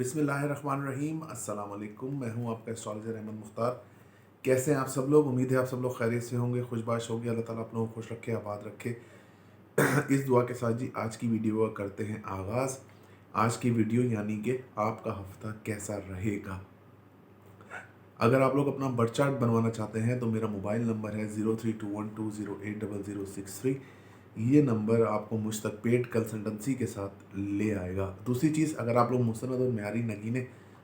बिस्मिल्लाहिर्रहमानिर्रहीम अस्सलाम वालेकुम। मैं हूं आपका एस्ट्रोलॉजर अहमद मुख्तार। कैसे हैं आप सब लोग? उम्मीद है आप सब लोग खैरियत से होंगे, खुशबाश होंगे। अल्लाह ताला आप लोगों को खुश रखे, आबाद रखे। इस दुआ के साथ जी आज की वीडियो का करते हैं आगाज़। आज की वीडियो यानी कि आपका हफ्ता कैसा रहेगा। अगर आप लोग अपना बर्थ चार्ट बनवाना चाहते हैं तो मेरा मोबाइल नंबर है 0321208063। ये नंबर आपको मुझ तक पेड कंसल्टेंसी के साथ ले आएगा। दूसरी चीज़, अगर आप लोग मुसन्नद और म्यारी नगीने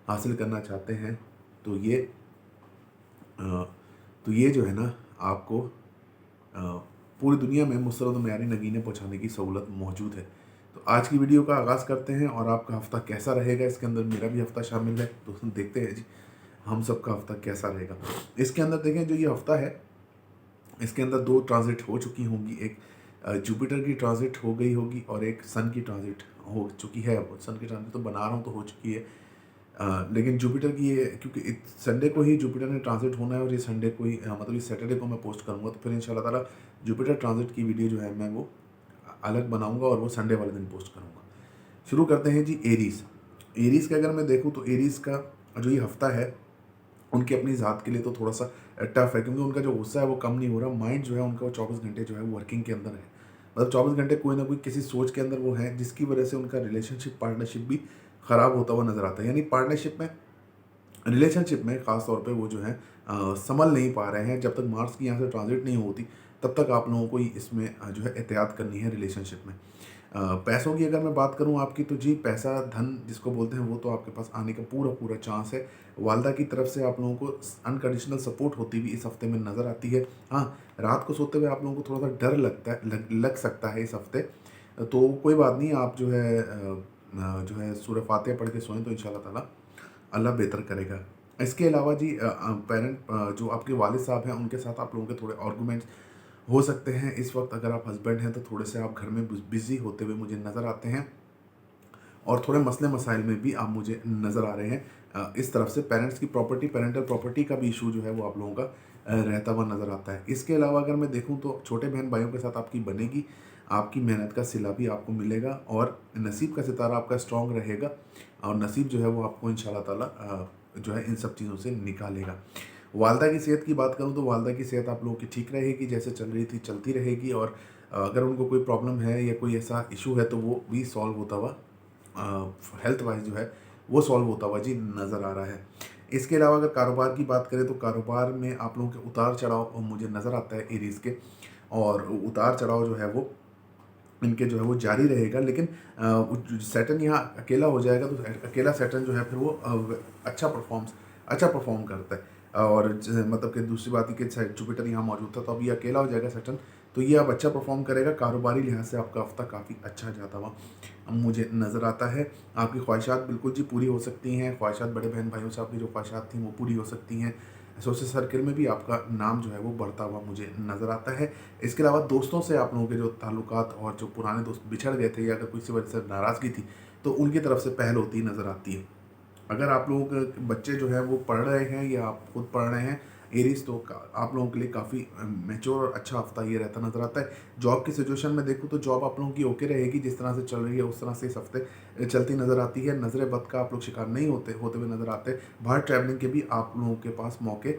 हासिल करना चाहते हैं तो अ, ये जो है ना, आपको पूरी दुनिया में मुसन्नद और म्यारी नगीने पहुंचाने की सहूलत मौजूद है। तो आज की वीडियो का आगाज़ करते हैं और आपका हफ्ता कैसा रहेगा, इसके अंदर मेरा भी हफ्ता शामिल है। तो हम देखते हैं जी हम सबका हफ्ता कैसा रहेगा। इसके अंदर देखें, जो ये हफ्ता है इसके अंदर दो ट्रांजिट हो चुकी होंगी। एक जुपिटर की ट्रांजिट हो गई होगी और एक सन की ट्रांजिट हो चुकी है। सन की ट्रांजिट तो बना रहा हूँ तो हो चुकी है। लेकिन जुपिटर की ये, क्योंकि संडे को ही जुपिटर ने ट्रांजिट होना है और ये संडे को ही मतलब ये सैटरडे को मैं पोस्ट करूँगा। तो फिर इंशाल्लाह ताला जुपिटर ट्रांजिट की वीडियो जो है मैं वो अलग बनाऊँगा और वो संडे वाले दिन पोस्ट करूँगा। शुरू करते हैं जी एरीज़। एरीज़ का अगर मैं देखूँ तो एरीज़ का जो ये हफ्ता है उनकी अपनी ज़ात के लिए तो थोड़ा सा टफ है, क्योंकि उनका जो गुस्सा है वो कम नहीं हो रहा। माइंड जो है उनका वो 24 घंटे जो है वो वर्किंग के अंदर है। मतलब 24 घंटे कोई ना कोई किसी सोच के अंदर वो है, जिसकी वजह से उनका रिलेशनशिप पार्टनरशिप भी ख़राब होता हुआ नज़र आता है। यानी रिलेशनशिप में ख़ास तौर पे वो जो है संभल नहीं पा रहे हैं। जब तक मार्स की यहाँ से ट्रांजिट नहीं होती तब तक आप लोगों को इसमें जो है एहतियात करनी है रिलेशनशिप में। पैसों की अगर मैं बात करूं आपकी, तो जी पैसा धन जिसको बोलते हैं वो तो आपके पास आने का पूरा पूरा चांस है। वालदा की तरफ से आप लोगों को अनकंडीशनल सपोर्ट होती हुई इस हफ्ते में नज़र आती है। हाँ, रात को सोते हुए आप लोगों को थोड़ा सा डर लगता है, लग सकता है इस हफ्ते। तो कोई बात नहीं, आप जो है सूरह फातिहा पढ़ के सोएं तो इंशाल्लाह ताला अल्लाह बेहतर करेगा। इसके अलावा जी जो आपके वालिद साहब हैं उनके साथ आप लोगों के थोड़े आर्गूमेंट्स हो सकते हैं इस वक्त। अगर आप हस्बैंड हैं तो थोड़े से आप घर में बिज़ी होते हुए मुझे नज़र आते हैं और थोड़े मसले मसाइल में भी आप मुझे नज़र आ रहे हैं। इस तरफ से पेरेंट्स की प्रॉपर्टी, पेरेंटल प्रॉपर्टी का भी इशू जो है वो आप लोगों का रहता हुआ नज़र आता है। इसके अलावा अगर मैं देखूं तो छोटे बहन भाइयों के साथ आपकी बनेगी, आपकी मेहनत का सिला भी आपको मिलेगा और नसीब का सितारा आपका स्ट्रॉन्ग रहेगा और नसीब जो है वो आपको इंशाल्लाह ताला जो है इन सब चीज़ों से निकालेगा। वालदा की सेहत की बात करूं तो वालदा की सेहत आप लोगों की ठीक रहेगी, जैसे चल रही थी चलती रहेगी। और अगर उनको कोई प्रॉब्लम है या कोई ऐसा इशू है तो वो भी सॉल्व होता हुआ हेल्थ वाइज जो है वो सॉल्व होता हुआ जी नज़र आ रहा है। इसके अलावा अगर कारोबार की बात करें तो कारोबार में आप लोगों के उतार चढ़ाव मुझे नज़र आता है एरीज़ के। और उतार चढ़ाव जो है वो इनके जो है वो जारी रहेगा। लेकिन सैटर्न यहाँ अकेला हो जाएगा तो अकेला सैटर्न जो है फिर वो अच्छा परफॉर्म करता है। और मतलब कि दूसरी बात है कि जुपिटर यहाँ मौजूद था तो अब ये अकेला हो जाएगा सैटर्न, तो ये अब अच्छा परफॉर्म करेगा। कारोबारी लिहाज से आपका हफ्ता काफ़ी अच्छा जाता हुआ मुझे नज़र आता है। आपकी ख्वाहिशात बिल्कुल जी पूरी हो सकती हैं। ख्वाहिशात बड़े बहन भाइयों से आपकी जो ख्वाहिशात थी वो पूरी हो सकती हैं। सोशल सर्कल में भी आपका नाम जो है वो बढ़ता हुआ मुझे नज़र आता है। इसके अलावा दोस्तों से आप लोगों के जो ताल्लुकात और जो पुराने दोस्त बिछड़ गए थे या अगर किसी वजह से नाराज़गी थी तो उनकी तरफ से पहल होती नज़र आती है। अगर आप लोगों के बच्चे जो हैं वो पढ़ रहे हैं या आप खुद पढ़ रहे हैं एरीज, तो आप लोगों के लिए काफ़ी मैच्योर और अच्छा हफ्ता ये रहता नज़र आता है। जॉब की सिचुएशन में देखूँ तो जॉब आप लोगों की ओके रहेगी, जिस तरह से चल रही है उस तरह से इस हफ्ते चलती नज़र आती है। नज़र बद का आप लोग शिकार नहीं होते हुए नज़र आते। बाहर ट्रैवलिंग के भी आप लोगों के पास मौके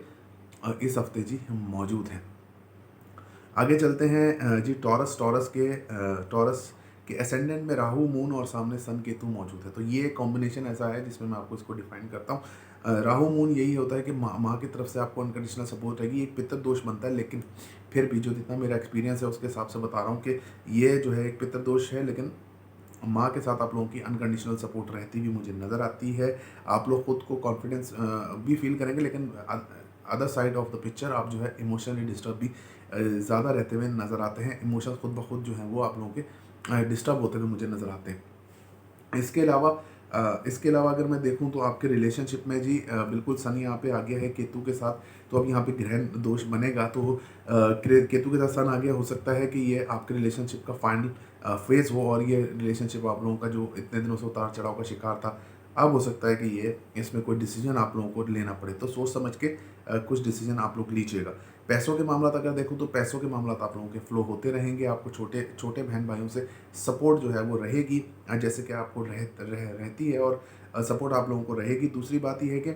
इस हफ्ते जी मौजूद हैं। आगे चलते हैं जी टॉरस के असेंडेंट में राहु मून और सामने सन केतु मौजूद है। तो ये कॉम्बिनेशन ऐसा है जिसमें मैं आपको इसको डिफाइन करता हूँ। राहु मून यही होता है कि माँ की तरफ से आपको अनकंडीशनल सपोर्ट रहेगी। एक पितृ दोष बनता है, लेकिन फिर भी जो जितना मेरा एक्सपीरियंस है उसके हिसाब से बता रहा हूँ कि ये जो है एक पितृ दोष है, लेकिन माँ के साथ आप लोगों की अनकंडीशनल सपोर्ट रहती भी मुझे नज़र आती है। आप लोग खुद को कॉन्फिडेंस भी फील करेंगे, लेकिन other side of the picture आप जो है इमोशनली डिस्टर्ब भी ज़्यादा रहते हुए नज़र आते हैं। इमोशंस खुद ब खुद जो हैं वो आप लोगों के डिस्टर्ब होते हुए मुझे नज़र आते हैं। इसके अलावा अगर मैं देखूं तो आपके रिलेशनशिप में जी बिल्कुल सन यहाँ पे आ गया है केतु के साथ। तो अब यहाँ पे ग्रहण दोष बनेगा तो केतु के साथ सन आ गया, हो सकता है कि ये आपके रिलेशनशिप का फाइनल फेज हो और ये रिलेशनशिप आप लोगों का जो इतने दिनों से उतार चढ़ाव का शिकार था, अब हो सकता है कि ये इसमें कोई डिसीजन आप लोगों को लेना पड़े। तो सोच समझ के कुछ डिसीजन आप लोग लीजिएगा। पैसों के मामला अगर देखूँ तो पैसों के मामला आप लोगों के फ्लो होते रहेंगे। आपको छोटे छोटे बहन भाइयों से सपोर्ट जो है वो रहेगी, जैसे कि आपको रहती है। और सपोर्ट आप लोगों को रहेगी। दूसरी बात ये है कि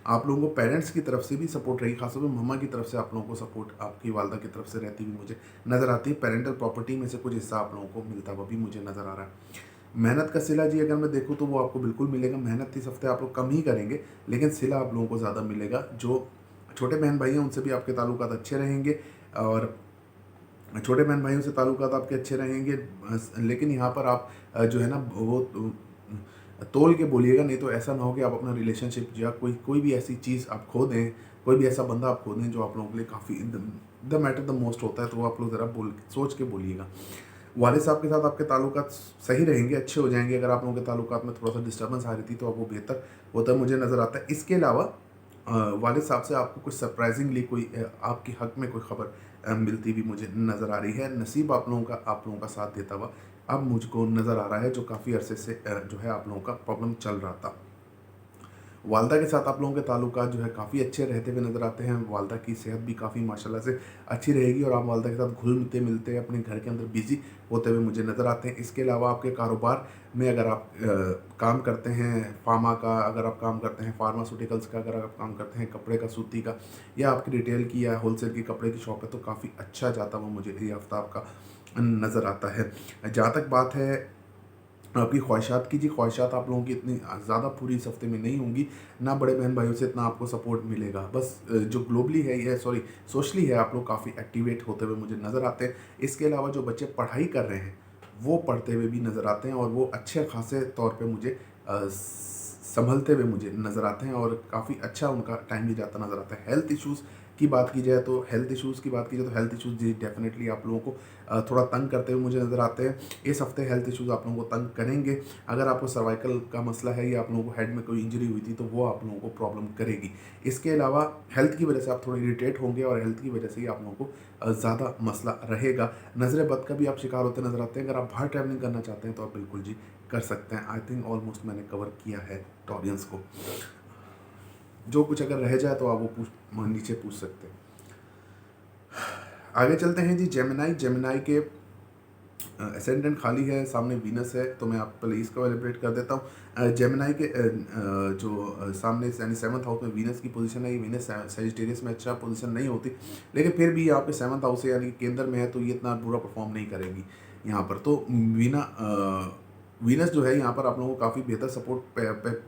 आप लोगों को पेरेंट्स की तरफ से भी सपोर्ट रहेगी, खासतौर पर मम्मा की तरफ से आप लोगों को सपोर्ट आपकी वालदा की तरफ से रहती हुई मुझे नज़र आती है। पेरेंटल प्रॉपर्टी में से कुछ हिस्सा आप लोगों को मिलता हुआ भी मुझे नज़र आ रहा है। मेहनत का सिला जी अगर मैं देखूँ तो वो आपको बिल्कुल मिलेगा। मेहनत इस हफ्ते आप लोग कम ही करेंगे, लेकिन सिला आप लोगों को ज़्यादा मिलेगा। जो छोटे बहन भाई हैं उनसे भी आपके ताल्लुकात अच्छे रहेंगे, और छोटे बहन भाइयों से ताल्लुकात आपके अच्छे रहेंगे। लेकिन यहाँ पर आप जो है ना वो तोल के बोलिएगा, नहीं तो ऐसा ना हो कि आप अपना रिलेशनशिप या कोई भी ऐसी चीज़ आप खो दें, कोई भी ऐसा बंदा आप खो दें जो आप लोगों के लिए काफ़ी द मैटर द मोस्ट होता है। तो वो आप लोग ज़रा सोच के बोलिएगा। वालिद साहब के साथ आपके ताल्लुकात सही रहेंगे, अच्छे हो जाएंगे। अगर आप लोगों के ताल्लुकात में थोड़ा सा डिस्टर्बेंस आ रही थी तो अब वो बेहतर होता है मुझे नज़र आता है। इसके अलावा वालिद साहब से आपको कुछ सरप्राइजिंगली कोई आपके हक में कोई खबर मिलती भी मुझे नज़र आ रही है। नसीब आप लोगों का साथ देता हुआ अब मुझको नज़र आ रहा है, जो काफ़ी अरसे से जो है आप लोगों का प्रॉब्लम चल रहा था। वालदा के साथ आप लोगों के ताल्लुकात जो है काफ़ी अच्छे रहते हुए नज़र आते हैं। वालदा की सेहत भी काफ़ी माशाल्लाह से अच्छी रहेगी, और आप वालदा के साथ घुलते मिलते अपने घर के अंदर बिज़ी होते हुए मुझे नज़र आते हैं। इसके अलावा आपके कारोबार में अगर आप काम करते हैं फार्मा का, अगर आप काम करते हैं फार्मास्यूटिकल्स का, अगर आप काम करते हैं कपड़े का, सूती का, या आपकी रिटेल की या होलसेल की कपड़े की शॉप है, तो काफ़ी अच्छा जाता हुआ मुझे ये हफ्ता आपका नज़र आता है। जहाँ तक बात है आपकी ख्वाहिशात की जी, ख्वाहिशात आप लोगों की इतनी ज़्यादा पूरी इस हफ्ते में नहीं होंगी। ना बड़े बहन भाइयों से इतना आपको सपोर्ट मिलेगा। बस जो ग्लोबली है ये सॉरी सोशली है, आप लोग काफ़ी एक्टिवेट होते हुए मुझे नज़र आते हैं। इसके अलावा जो बच्चे पढ़ाई कर रहे हैं वो पढ़ते हुए भी नज़र आते हैं, और वो अच्छे खासे तौर पे मुझे संभलते हुए मुझे नज़र आते हैं, और काफ़ी अच्छा उनका टाइम भी जाता नज़र आता है। हेल्थ इश्यूज़ की बात की जाए तो हेल्थ इश्यूज़ जी डेफिनेटली आप लोगों को थोड़ा तंग करते हुए मुझे नज़र आते हैं। इस हफ्ते हेल्थ इश्यूज़ आप लोगों को तंग करेंगे। अगर आपको सर्वाइकल का मसला है या आप लोगों को हेड में कोई इंजरी हुई थी तो वो आप लोगों को प्रॉब्लम करेगी। इसके अलावा हेल्थ की वजह से आप थोड़े इरिटेट होंगे, और हेल्थ की वजह से ही आप लोगों को ज़्यादा मसला रहेगा। नज़र बद का भी आप शिकार होते नज़र आते हैं। अगर आप बाहर ट्रैवलिंग करना चाहते हैं तो आप बिल्कुल जी कर सकते हैं। आई थिंक ऑलमोस्ट मैंने कवर किया है ऑडियंस को। जो कुछ अगर रह जाए तो आप वो नीचे पूछ सकते हैं। आगे चलते हैं जी। जेमिनाई के असेंडेंट खाली है, सामने वीनस है, तो मैं आप पहले इसको एलिब्रेट कर देता हूँ। जेमिनाई के जो सामने यानी 7th हाउस में वीनस की पोजीशन है। ये वीनस सजिटेरियस में अच्छा पोजीशन नहीं होती, लेकिन फिर भी यहाँ पे 7th हाउस है यानी केंद्र में है, तो ये इतना बुरा परफॉर्म नहीं करेगी यहाँ पर। तो वीनस जो है यहाँ पर आप लोगों को काफ़ी बेहतर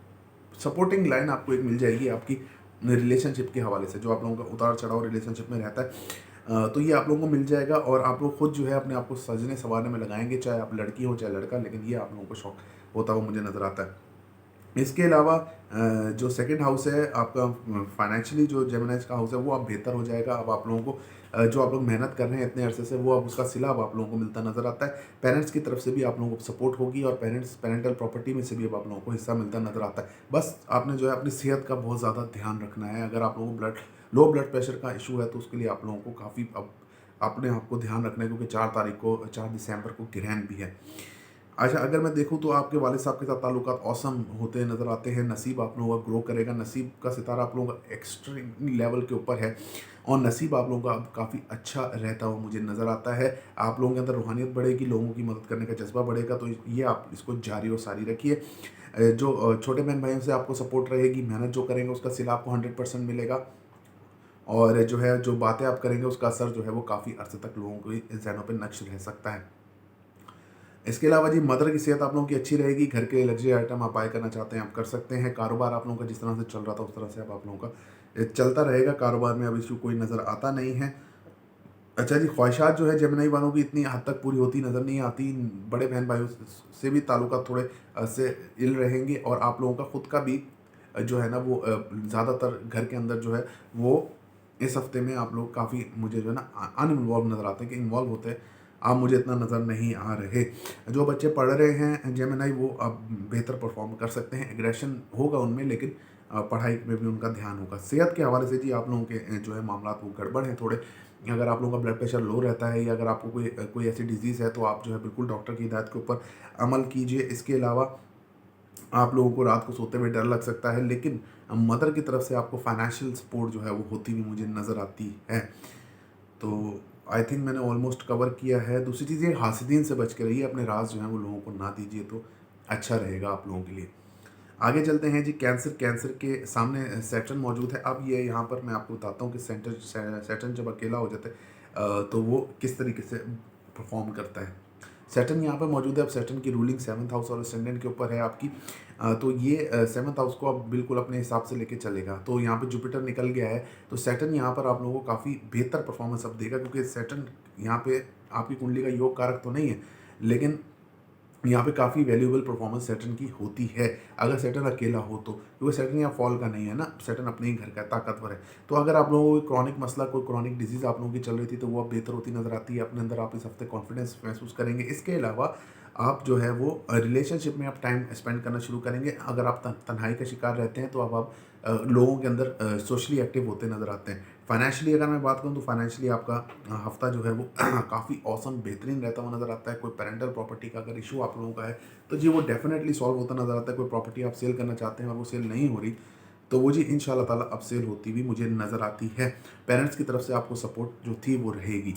सपोर्टिंग लाइन आपको एक मिल जाएगी आपकी रिलेशनशिप के हवाले से। जो आप लोगों का उतार चढ़ाव रिलेशनशिप में रहता है, तो ये आप लोगों को मिल जाएगा, और आप लोग खुद जो है अपने आप को सजने संवारने में लगाएंगे, चाहे आप लड़की हो चाहे लड़का, लेकिन ये आप लोगों को शौक होता हुआ मुझे नज़र आता है। इसके अलावा जो सेकंड हाउस है आपका फाइनेंशियली, जो जेमिनाइज का हाउस है, वो अब बेहतर हो जाएगा। अब आप लोगों को जो आप लोग मेहनत कर रहे हैं इतने अरसे से, वो अब उसका सिला अब आप लोगों को मिलता नज़र आता है। पेरेंट्स की तरफ से भी आप लोगों को सपोर्ट होगी, और पेरेंटल प्रॉपर्टी में से भी अब आप लोगों को हिस्सा मिलता नज़र आता है। बस आपने जो है अपनी सेहत का बहुत ज़्यादा ध्यान रखना है। अगर आप लोगों को लो ब्लड प्रेशर का इशू है तो उसके लिए आप लोगों को काफ़ी अब अपने आप को ध्यान रखना है, क्योंकि 4 दिसंबर को ग्रहण भी है। अच्छा, अगर मैं देखूँ तो आपके वालिद साहब के साथ ताल्लुकात औसम होते नज़र आते हैं। नसीब आप लोगों का ग्रो करेगा, नसीब का सितारा आप लोगों का एक्सट्रीम लेवल के ऊपर है, और नसीब आप लोगों का अब काफ़ी अच्छा रहता हुआ मुझे नज़र आता है। आप लोगों के अंदर रूहानियत बढ़ेगी, लोगों की मदद करने का जज्बा बढ़ेगा, तो ये आप इसको जारी और सारी रखिए। जो छोटे बहन भाइयों से आपको सपोर्ट रहेगी, मेहनत जो करेंगे उसका सिला आपको 100% मिलेगा, और जो है जो बातें आप करेंगे उसका असर जो है वो काफ़ी अर्से तक लोगों के जहनों पर नक्श रह सकता है। इसके अलावा जी मदर की सेहत आप लोगों की अच्छी रहेगी। घर के लग्जरी आइटम आप बाय करना चाहते हैं आप कर सकते हैं। कारोबार आप लोगों का जिस तरह से चल रहा था उस तरह से अब आप लोगों का चलता रहेगा। कारोबार में अब इशू कोई नज़र आता नहीं है। अच्छा जी, ख्वाहिशात जो है जेमिनी वालों की इतनी हद तक पूरी होती नज़र नहीं आती। बड़े बहन भाइयों से भी ताल्लुकात थोड़े से इल रहेंगे, और आप लोगों का खुद का भी जो है ना वो ज़्यादातर घर के अंदर जो है वो इस हफ्ते में आप लोग काफ़ी मुझे जो है ना अनइन्वॉल्व नज़र आते हैं, कि इन्वॉल्व होते हैं आप मुझे इतना नज़र नहीं आ रहे। जो बच्चे पढ़ रहे हैं जेमिनी वो अब बेहतर परफॉर्म कर सकते हैं। एग्रेशन होगा उनमें, लेकिन पढ़ाई में भी उनका ध्यान होगा। सेहत के हवाले से जी आप लोगों के जो है मामला वो गड़बड़ हैं थोड़े। अगर आप लोगों का ब्लड प्रेशर लो रहता है, या अगर आपको कोई ऐसी डिजीज़ है, तो आप जो है बिल्कुल डॉक्टर की हिदायत के ऊपर अमल कीजिए। इसके अलावा आप लोगों को रात को सोते हुए डर लग सकता है, लेकिन मदर की तरफ से आपको फाइनेंशियल सपोर्ट जो है वो होती हुई मुझे नज़र आती है। तो आई थिंक मैंने ऑलमोस्ट कवर किया है। दूसरी चीज़ ये, हासिदीन से बच के रहिए, अपने राज जो हैं वो लोगों को ना दीजिए, तो अच्छा रहेगा आप लोगों के लिए। आगे चलते हैं जी, कैंसर। कैंसर के सामने सैटर्न मौजूद है। अब ये यहाँ पर मैं आपको बताता हूँ कि सैटर्न जब अकेला हो जाता है तो वो किस तरीके से परफॉर्म करता है। सैटर्न यहाँ पर मौजूद है। अब सैटर्न की रूलिंग 7th हाउस और असेंडेंट के ऊपर है आपकी। तो ये 7th हाउस को अब बिल्कुल अपने हिसाब से लेके चलेगा। तो यहाँ पे जुपिटर निकल गया है, तो सैटर्न यहाँ पर आप लोगों को काफ़ी बेहतर परफॉर्मेंस अब देगा, क्योंकि सैटर्न यहाँ पे आपकी कुंडली का योग कारक तो नहीं है, लेकिन यहाँ पे काफ़ी वैल्यूएबल परफॉर्मेंस सैटर्न की होती है अगर सैटर्न अकेला हो तो, क्योंकि सैटर्न यहाँ फॉल का नहीं है ना, सैटर्न अपने ही घर का है, ताकतवर है। तो अगर आप लोगों को कोई क्रॉनिक मसला, कोई क्रॉनिक डिजीज़ आप लोगों की चल रही थी, तो वो अब बेहतर होती नज़र आती है। अपने अंदर आप इस हफ्ते कॉन्फिडेंस महसूस करेंगे। इसके अलावा आप जो है वो रिलेशनशिप में आप टाइम स्पेंड करना शुरू करेंगे। अगर आप तन्हाई का शिकार रहते हैं, तो अब आप लोगों के अंदर सोशली एक्टिव होते नज़र आते हैं। फाइनेंशियली अगर मैं बात करूँ, तो फाइनेंशियली आपका हफ्ता जो है वो काफ़ी औसम बेहतरीन रहता हुआ नज़र आता है। कोई पेरेंटल प्रॉपर्टी का अगर इशू आप लोगों का है, तो जी वो डेफिनेटली सॉल्व होता नज़र आता है। कोई प्रॉपर्टी आप सेल करना चाहते हैं और वो सेल नहीं हो रही, तो वो जी इंशाल्लाह ताला अब सेल होती हुई मुझे नज़र आती है। पेरेंट्स की तरफ से आपको सपोर्ट जो थी वो रहेगी।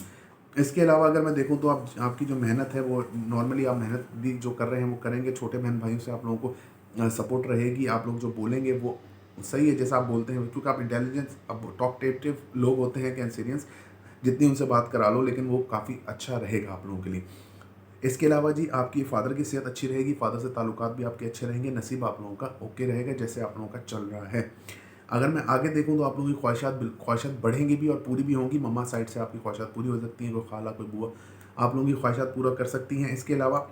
इसके अलावा अगर मैं देखूँ, तो आप आपकी जो मेहनत है वो नॉर्मली आप मेहनत भी जो कर रहे हैं वो करेंगे। छोटे बहन भाइयों से आप लोगों को सपोर्ट रहेगी। आप लोग जो बोलेंगे वो सही है, जैसा आप बोलते हैं, क्योंकि आप इंटेलिजेंस, अब टॉकटेटिव लोग होते हैं कैंसेरियंस, जितनी उनसे बात करा लो, लेकिन वो काफ़ी अच्छा रहेगा आप लोगों के लिए। इसके अलावा जी आपकी फादर की सेहत अच्छी रहेगी। फादर से ताल्लुकात भी आपके अच्छे रहेंगे। नसीब आप लोगों का ओके रहेगा, जैसे आप लोगों का चल रहा है। अगर मैं आगे देखूँ, तो आप लोगों की ख्वाहिशात बढ़ेंगी भी और पूरी भी होंगी। मम्मा साइड से आपकी ख्वाहिशात पूरी हो सकती हैं। कोई खाला, कोई बुआ आप लोगों की ख्वाहिशात पूरा कर सकती हैं। इसके अलावा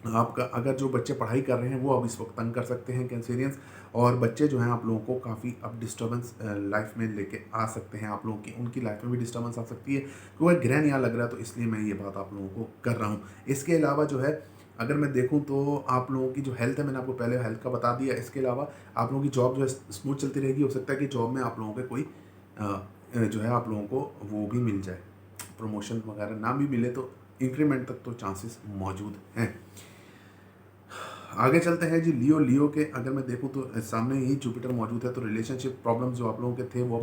आपका अगर जो बच्चे पढ़ाई कर रहे हैं, वो अब इस वक्त तंग कर सकते हैं कैंसेरियंस, और बच्चे जो हैं आप लोगों को काफ़ी अब डिस्टर्बेंस लाइफ में लेके आ सकते हैं। आप लोगों की उनकी लाइफ में भी डिस्टर्बेंस आ सकती है, क्योंकि ग्रहण यहाँ लग रहा है, तो इसलिए मैं ये बात आप लोगों को कर रहा हूँ। इसके अलावा जो है, अगर मैं देखूँ, तो आप लोगों की जो हेल्थ है, मैंने आपको पहले हेल्थ का बता दिया। इसके अलावा आप लोगों की जॉब जो है स्मूथ चलती रहेगी। हो सकता है कि जॉब में आप लोगों के कोई जो है आप लोगों को वो भी मिल जाए, प्रमोशन वगैरह ना भी मिले तो इंक्रीमेंट तक तो चांसेस मौजूद हैं। आगे चलते हैं जी, लियो। लियो के अगर मैं देखूं, तो सामने ही जुपिटर मौजूद है, तो रिलेशनशिप प्रॉब्लम्स जो आप लोगों के थे वो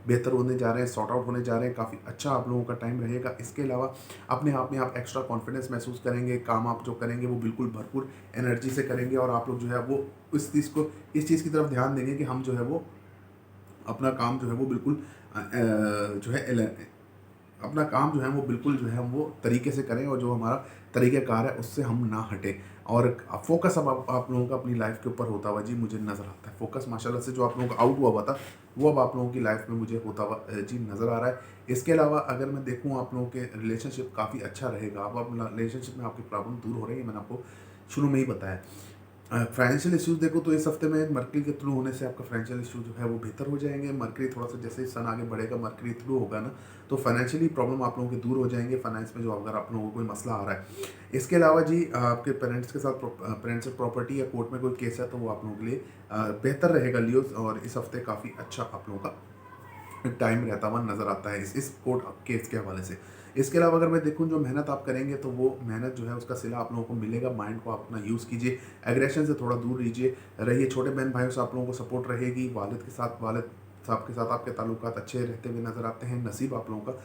बेहतर होने जा रहे हैं, सॉर्ट आउट होने जा रहे हैं। काफ़ी अच्छा आप लोगों का टाइम रहेगा। इसके अलावा अपने आप में आप एक्स्ट्रा कॉन्फिडेंस महसूस करेंगे। काम आप जो करेंगे वो बिल्कुल भरपूर एनर्जी से करेंगे, और आप लोग जो है वो इस चीज़ की तरफ ध्यान देंगे कि हम जो है वो अपना काम जो है वो बिल्कुल जो है अपना काम जो है वो बिल्कुल जो है हम वो तरीके से करें, और जो हमारा तरीक़ेकार है उससे हम ना हटें। और फोकस अब आप लोगों का अपनी लाइफ के ऊपर होता हुआ जी मुझे नज़र आता है। फोकस माशाल्लाह से जो आप लोगों का आउट हुआ था, वो अब आप लोगों की लाइफ में मुझे होता हुआ जी नज़र आ रहा है। इसके अलावा अगर मैं देखूँ, आप लोगों के रिलेशनशिप काफ़ी अच्छा रहेगा। अब रिलेशनशिप में आपकी प्रॉब्लम दूर हो रही है, मैंने आपको शुरू में ही बताया। फाइनेंशियल इश्यूज़ देखो, तो इस हफ्ते में मरकरी के थ्रू होने से आपका फाइनेंशियल इशू जो है वो बेहतर हो जाएंगे। मरकरी थोड़ा सा, जैसे सन आगे बढ़ेगा, मरकरी थ्रू होगा ना, तो फाइनेंशियली प्रॉब्लम आप लोगों के दूर हो जाएंगे। फाइनेंस में जो अगर आप लोगों को कोई मसला आ रहा है, इसके अलावा जी आपके पेरेंट्स के साथ पेरेंट्स से प्रॉपर्टी या कोर्ट में कोई केस है, तो वो आप लोगों के लिए बेहतर रहेगा लियोस। और इस हफ्ते काफ़ी अच्छा आप लोगों का टाइम रहता हुआ नज़र आता है इस कोर्ट केस के हवाले से। इसके अलावा अगर मैं देखूं, जो मेहनत आप करेंगे, तो वो मेहनत जो है उसका सिला आप लोगों को मिलेगा। माइंड को आप अपना यूज़ कीजिए, एग्रेशन से थोड़ा दूर रहिए। छोटे बहन भाइयों से आप लोगों को सपोर्ट रहेगी। वालिद साहब के साथ आपके ताल्लुकात अच्छे रहते हुए नज़र आते हैं। नसीब आप लोगों का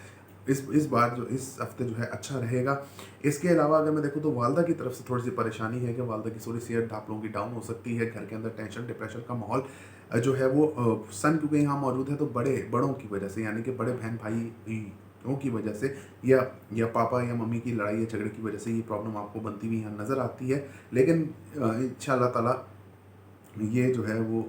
इस बार जो इस हफ्ते जो है अच्छा रहेगा। इसके अलावा अगर मैं देखूँ, तो वालदा की तरफ से थोड़ी सी परेशानी है कि वालदा की थोड़ी सेहत आप लोगों की डाउन हो सकती है। घर के अंदर टेंशन, डिप्रेशन का माहौल जो है वो सन क्योंकि यहाँ मौजूद है, तो बड़ों की वजह से, यानी कि बड़े बहन भाइयों की वजह से, या पापा या मम्मी की लड़ाई या झगड़े की वजह से ये प्रॉब्लम आपको बनती हुई यहाँ नज़र आती है। लेकिन इंशाअल्लाह ताला ये जो है वो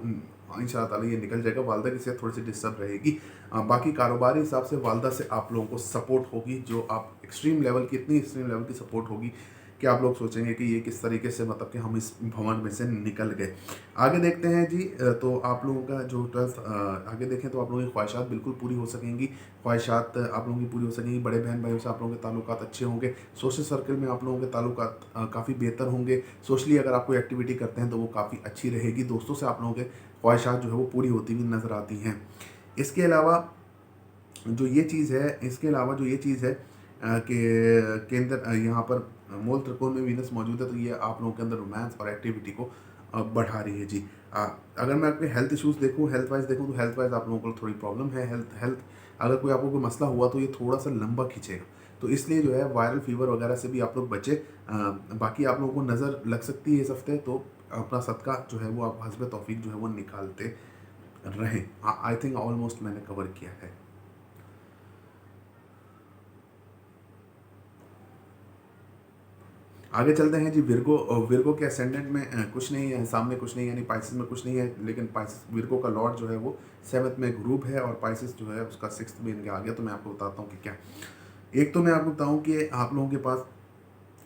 इंशाअल्लाह ताला ये निकल जाएगा। वालदा की सेहत थोड़ी सी डिस्टर्ब रहेगी। बाकी कारोबारी हिसाब से वालदा से आप लोगों को सपोर्ट होगी, जो आप एक्सट्रीम लेवल की, इतनी एक्सट्रीम लेवल की सपोर्ट होगी कि आप लोग सोचेंगे कि ये किस तरीके से, मतलब कि हम इस भवन में से निकल गए। आगे देखते हैं जी, तो आप लोगों का जो 12th आगे देखें, तो आप लोगों की ख्वाहिशात बिल्कुल पूरी हो सकेंगी। ख्वाहिशात आप लोगों की पूरी हो सकेंगी। बड़े बहन भाइयों से आप लोगों के ताल्लुकात अच्छे होंगे। सोशल सर्कल में आप लोगों के ताल्लुकात काफ़ी बेहतर होंगे। सोशली अगर आप कोई एक्टिविटी करते हैं, तो वो काफ़ी अच्छी रहेगी। दोस्तों से आप लोगों के ख्वाहिशात जो है वो पूरी होती हुई नज़र आती हैं। इसके अलावा जो ये चीज़ है कि केंद्र यहाँ पर मूल त्रिकोण में वीनस मौजूद है, तो ये आप लोगों के अंदर रोमांस और एक्टिविटी को बढ़ा रही है जी। अगर मैं अपने हेल्थ इश्यूज़ देखूँ, हेल्थ वाइज देखूँ, तो हेल्थ वाइज आप लोगों को थोड़ी प्रॉब्लम है। हेल्थ अगर कोई आपको कोई मसला हुआ, तो ये थोड़ा सा लंबा खींचेगा, तो इसलिए जो है वायरल फीवर वगैरह से भी आप लोग बचें। बाकी आप लोगों को नज़र लग सकती है इस हफ्ते, तो अपना सदका जो है वो आप हस्ब तौफीक जो है वो निकालते रहें। आई थिंक ऑलमोस्ट मैंने कवर किया है। आगे चलते हैं जी। विर्गो विर्गो के असेंडेंट में कुछ नहीं है, सामने कुछ नहीं है, यानी पाइसिस में कुछ नहीं है, लेकिन पाइसिस विर्गो का लॉर्ड जो है वो 7th में ग्रुप है और पाइसिस जो है उसका 6th में इनके आ गया। तो मैं आपको बताता हूँ कि क्या। एक तो मैं आपको बताऊँ कि आप लोगों के पास,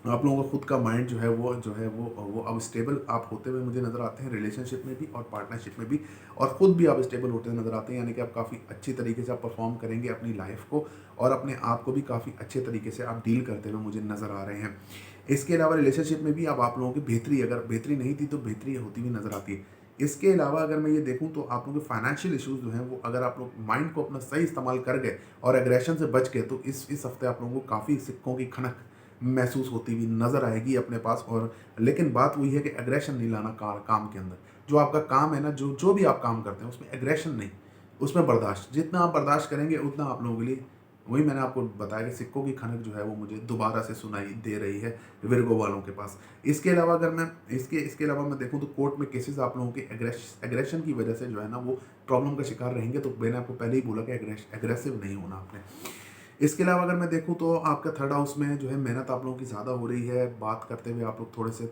आप लोगों का खुद का माइंड जो है वो अब स्टेबल आप होते हुए मुझे नज़र आते हैं, रिलेशनशिप में भी और पार्टनरशिप में भी, और ख़ुद भी आप स्टेबल होते हुए नज़र आते हैं। यानी कि आप काफ़ी अच्छी तरीके से आप परफॉर्म करेंगे अपनी लाइफ को, और अपने आप को भी काफ़ी अच्छे तरीके से आप डील करते हुए मुझे नज़र आ रहे हैं। इसके अलावा रिलेशनशिप में भी अब आप लोगों की बेहतरी, अगर बेहतरी नहीं थी तो बेहतरी होती हुई नज़र आती है। इसके अलावा अगर मैं ये देखूं तो आप लोगों के फाइनेंशियल इश्यूज जो हैं वो, अगर आप लोग माइंड को अपना सही इस्तेमाल कर गए और एग्रेशन से बच गए, तो इस हफ्ते आप लोगों को काफ़ी सिक्कों की खनक महसूस होती हुई नज़र आएगी अपने पास। और लेकिन बात वही है कि एग्रेशन नहीं लाना काम के अंदर। जो आपका काम है ना, जो जो भी आप काम करते हैं उसमें एग्रेशन नहीं, उसमें बर्दाश्त। जितना आप बर्दाश्त करेंगे उतना आप लोगों के लिए, वही मैंने आपको बताया कि सिक्कों की खनक जो है वो मुझे दोबारा से सुनाई दे रही है विर्गो वालों के पास। इसके अलावा अगर मैं इसके अलावा मैं देखूं तो कोर्ट में केसेस आप लोगों के एग्रेशन की वजह से जो है ना वो प्रॉब्लम का शिकार रहेंगे। तो मैंने आपको पहले ही बोला कि एग्रेसिव नहीं होना आपने। इसके अलावा अगर मैं देखूं तो आपका थर्ड हाउस में जो है मेहनत आप लोगों की ज़्यादा हो रही है। बात करते हुए आप लोग थोड़े से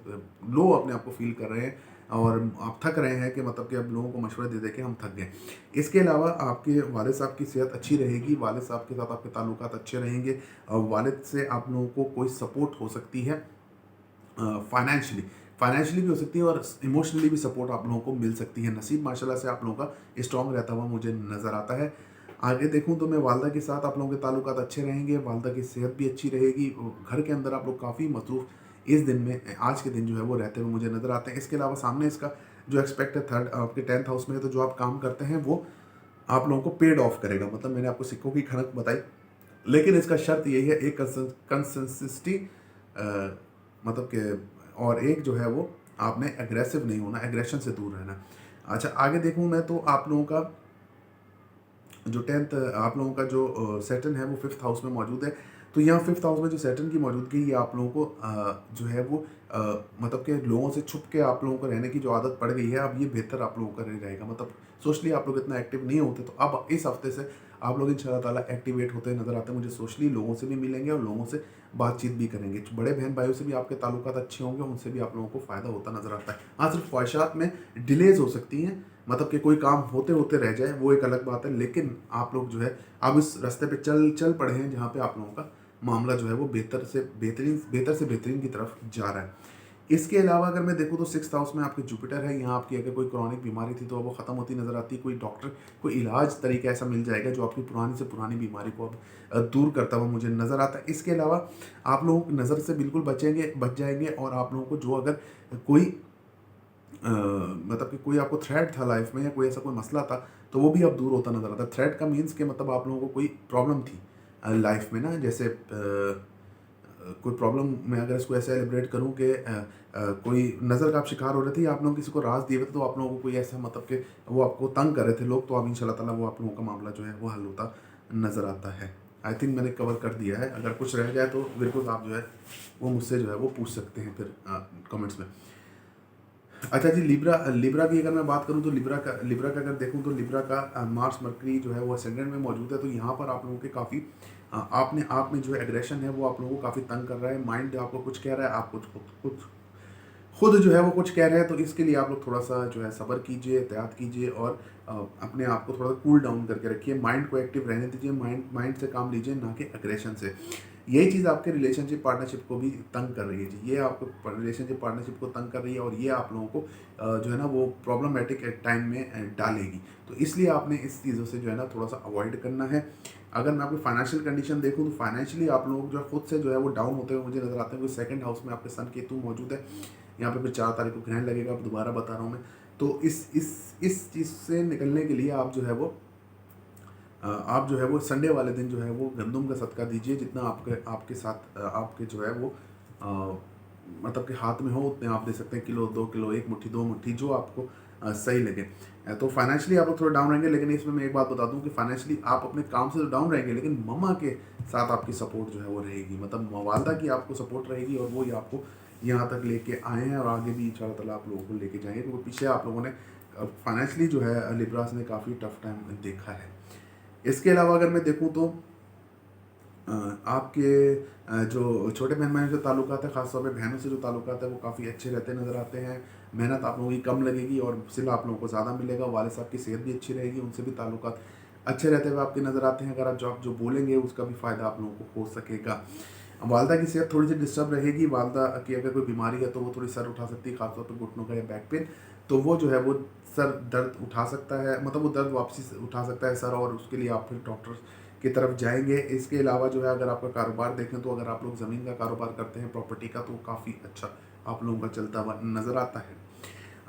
लो अपने आप को फील कर रहे हैं, और आप थक रहे हैं कि मतलब कि अब लोगों को मशवरे दे दे के हम थक गए। इसके अलावा आपके वालिद साहब की सेहत अच्छी रहेगी, वालिद साहब के साथ आपके ताल्लुकात अच्छे रहेंगे, और वालिद से आप लोगों को कोई सपोर्ट हो सकती है, फाइनेंशियली फाइनेंशियली भी हो सकती है, और इमोशनली भी सपोर्ट आप लोगों को मिल सकती है। नसीब माशाल्लाह से आप लोगों का स्ट्रॉन्ग रहता हुआ मुझे नज़र आता है। आगे देखूं तो मैं वालदा के साथ आप लोगों के ताल्लुकात अच्छे रहेंगे, वालदा की सेहत भी अच्छी रहेगी, घर के अंदर आप लोग काफ़ी मसरूफ़ इस दिन में, आज के दिन जो है वो रहते हुए मुझे नज़र आते हैं। इसके अलावा सामने इसका जो एक्सपेक्ट है थर्ड आपके 10th हाउस में है, तो जो आप काम करते हैं वो आप लोगों को पेड ऑफ करेगा। मतलब मैंने आपको सिक्कों की खनक बताई, लेकिन इसका शर्त यही है, एक कंसिस्टेंसी, मतलब कि, और एक जो है वो आपने एग्रेसिव नहीं होना, एग्रेशन से दूर रहना। अच्छा, आगे देखूं मैं तो आप लोगों का जो 10th आप लोगों का जो सैटर्न है वो 5th हाउस में मौजूद है। तो यहाँ 5th हाउस में जो सैटर्न की मौजूदगी, ये आप लोगों को जो है वो मतलब कि लोगों से छुप के आप लोगों को रहने की जो आदत पड़ गई है, अब ये बेहतर आप लोगों का नहीं रहेगा। मतलब सोशली आप लोग इतना एक्टिव नहीं होते, तो अब इस हफ्ते से आप लोग इंशाल्लाह ताला एक्टिवेट होते नज़र आते हैं मुझे। सोशली लोगों से भी मिलेंगे और लोगों से बातचीत भी करेंगे। बड़े बहन भाइयों से भी आपके ताल्लुकात अच्छे होंगे, उनसे भी आप लोगों को फ़ायदा होता नज़र आता है। हाँ, सिर्फ ख्वाहिशात में डिलेज हो सकती हैं, मतलब कि कोई काम होते होते रह जाए, वो एक अलग बात है। लेकिन आप लोग जो है अब इस रास्ते पे चल पड़े हैं जहाँ पे आप लोगों का मामला जो है वो बेहतर से बेहतरीन की तरफ जा रहा है। इसके अलावा अगर मैं देखूँ तो 6th हाउस में आपके जुपिटर है। यहाँ आपकी अगर कोई क्रॉनिक बीमारी थी तो वो ख़त्म होती नज़र आती है। कोई डॉक्टर, कोई इलाज तरीका ऐसा मिल जाएगा जो आपकी पुरानी से पुरानी बीमारी को अब दूर करता हुआ मुझे नज़र आता है। इसके अलावा आप लोगों की नज़र से बिल्कुल बच जाएंगे, और आप लोगों को जो अगर कोई मतलब कि कोई आपको थ्रेट था लाइफ में, या कोई ऐसा कोई मसला था, तो वो भी अब दूर होता नज़र आता है। थ्रेट का मीन्स कि मतलब आप लोगों को कोई प्रॉब्लम थी लाइफ में ना, जैसे कोई प्रॉब्लम, मैं अगर इसको ऐसे एलिब्रेट करूं कि कोई नज़र का आप शिकार हो रहे थे, या आप लोग किसी को राज दिए हुए थे, तो आप लोगों को कोई ऐसा मतलब कि वो आपको तंग कर रहे थे लोग, तो अब इंशाल्लाह ताला वो आप लोगों का मामला जो है वो हल होता नज़र आता है। आई थिंक मैंने कवर कर दिया है। अगर कुछ रह जाए तो बिल्कुल आप जो है वो मुझसे जो है वो पूछ सकते हैं फिर कमेंट्स में। अच्छा जी, लिब्रा की अगर मैं बात करूं तो लिब्रा का अगर देखूं तो लिब्रा का मार्स मरकरी जो है वो असेंडेंट में मौजूद है। तो यहाँ पर आप लोगों के काफ़ी आपने आप में जो एग्रेशन है वो आप लोगों को काफ़ी तंग कर रहा है। माइंड आपको कुछ कह रहा है, आप कुछ खुद जो है वो कुछ कह रहे हैं। तो इसके लिए आप लोग थोड़ा सा जो है सब्र कीजिए, एहतियात कीजिए, और अपने आप को थोड़ा सा कूल डाउन करके रखिए। माइंड को एक्टिव रहने दीजिए, माइंड से काम लीजिए, ना कि एग्रेशन से। यही चीज़ आपके रिलेशनशिप पार्टनरशिप को भी तंग कर रही है जी। ये आपको रिलेशनशिप पार्टनरशिप को तंग कर रही है, और ये आप लोगों को जो है ना वो प्रॉब्लमेटिक टाइम में डालेगी। तो इसलिए आपने इस चीज़ों से जो है ना थोड़ा सा अवॉइड करना है। अगर मैं आपकी फाइनेंशियल कंडीशन देखूँ तो फाइनेंशियली आप लोग जो है खुद से जो है वो डाउन होते हुए मुझे नजर आते हैं। क्योंकि 2nd हाउस में आपके सन केतु मौजूद है। यहाँ पे फिर 4 तारीख को ग्रहण लगेगा, अब दोबारा बता रहा हूँ मैं। तो इस चीज़ से निकलने के लिए आप जो है वो आप जो है वो संडे वाले दिन जो है वो गंदम का सदका दीजिए। जितना आपके साथ आपके जो है वो मतलब कि हाथ में हो उतने आप दे सकते हैं। किलो, 2 किलो, 1 मुट्ठी, 2 मुट्ठी, जो आपको सही लगे। तो फाइनेंशियली आप लोग थोड़ा डाउन रहेंगे, लेकिन इसमें मैं एक बात बता दूं कि फाइनेंशियली आप अपने काम से तो डाउन रहेंगे, लेकिन मम्मा के साथ आपकी सपोर्ट जो है वो रहेगी। मतलब वालदा की आपको सपोर्ट रहेगी, और वो ही आपको यहाँ तक लेके आए हैं और आगे भी इंशाल्लाह ताला आप लोगों को लेके जाएंगे, क्योंकि पीछे आप लोगों ने फाइनेंशियली जो है लिब्रास ने काफ़ी टफ टाइम देखा है। इसके अलावा अगर मैं देखूँ तो आपके जो छोटे बहन भाइयों से ताल्लुकात है, ख़ासतौर पे बहनों से जो ताल्लुकात है वो काफ़ी अच्छे रहते नज़र आते हैं। मेहनत आप लोगों की कम लगेगी और सिला आप लोगों को ज़्यादा मिलेगा। वालिद साहब की सेहत भी अच्छी रहेगी, उनसे भी ताल्लुकात अच्छे रहते हुए आपके नज़र आते हैं। अगर आप जो बोलेंगे उसका भी फ़ायदा आप लोगों को हो सकेगा। वालदा की सेहत थोड़ी सी डिस्टर्ब रहेगी। वालदा की अगर कोई बीमारी है तो वो थोड़ी सर उठा सकती है, खासतौर पर घुटनों का या बैक पेन, तो वो जो है वो सर दर्द उठा सकता है, मतलब वो दर्द वापसी से उठा सकता है सर, और उसके लिए आप फिर डॉक्टर की तरफ जाएंगे। इसके अलावा जो है अगर आपका कारोबार देखें तो अगर आप लोग ज़मीन का कारोबार करते हैं, प्रॉपर्टी का, तो काफ़ी अच्छा आप लोगों का चलता हुआ नज़र आता है।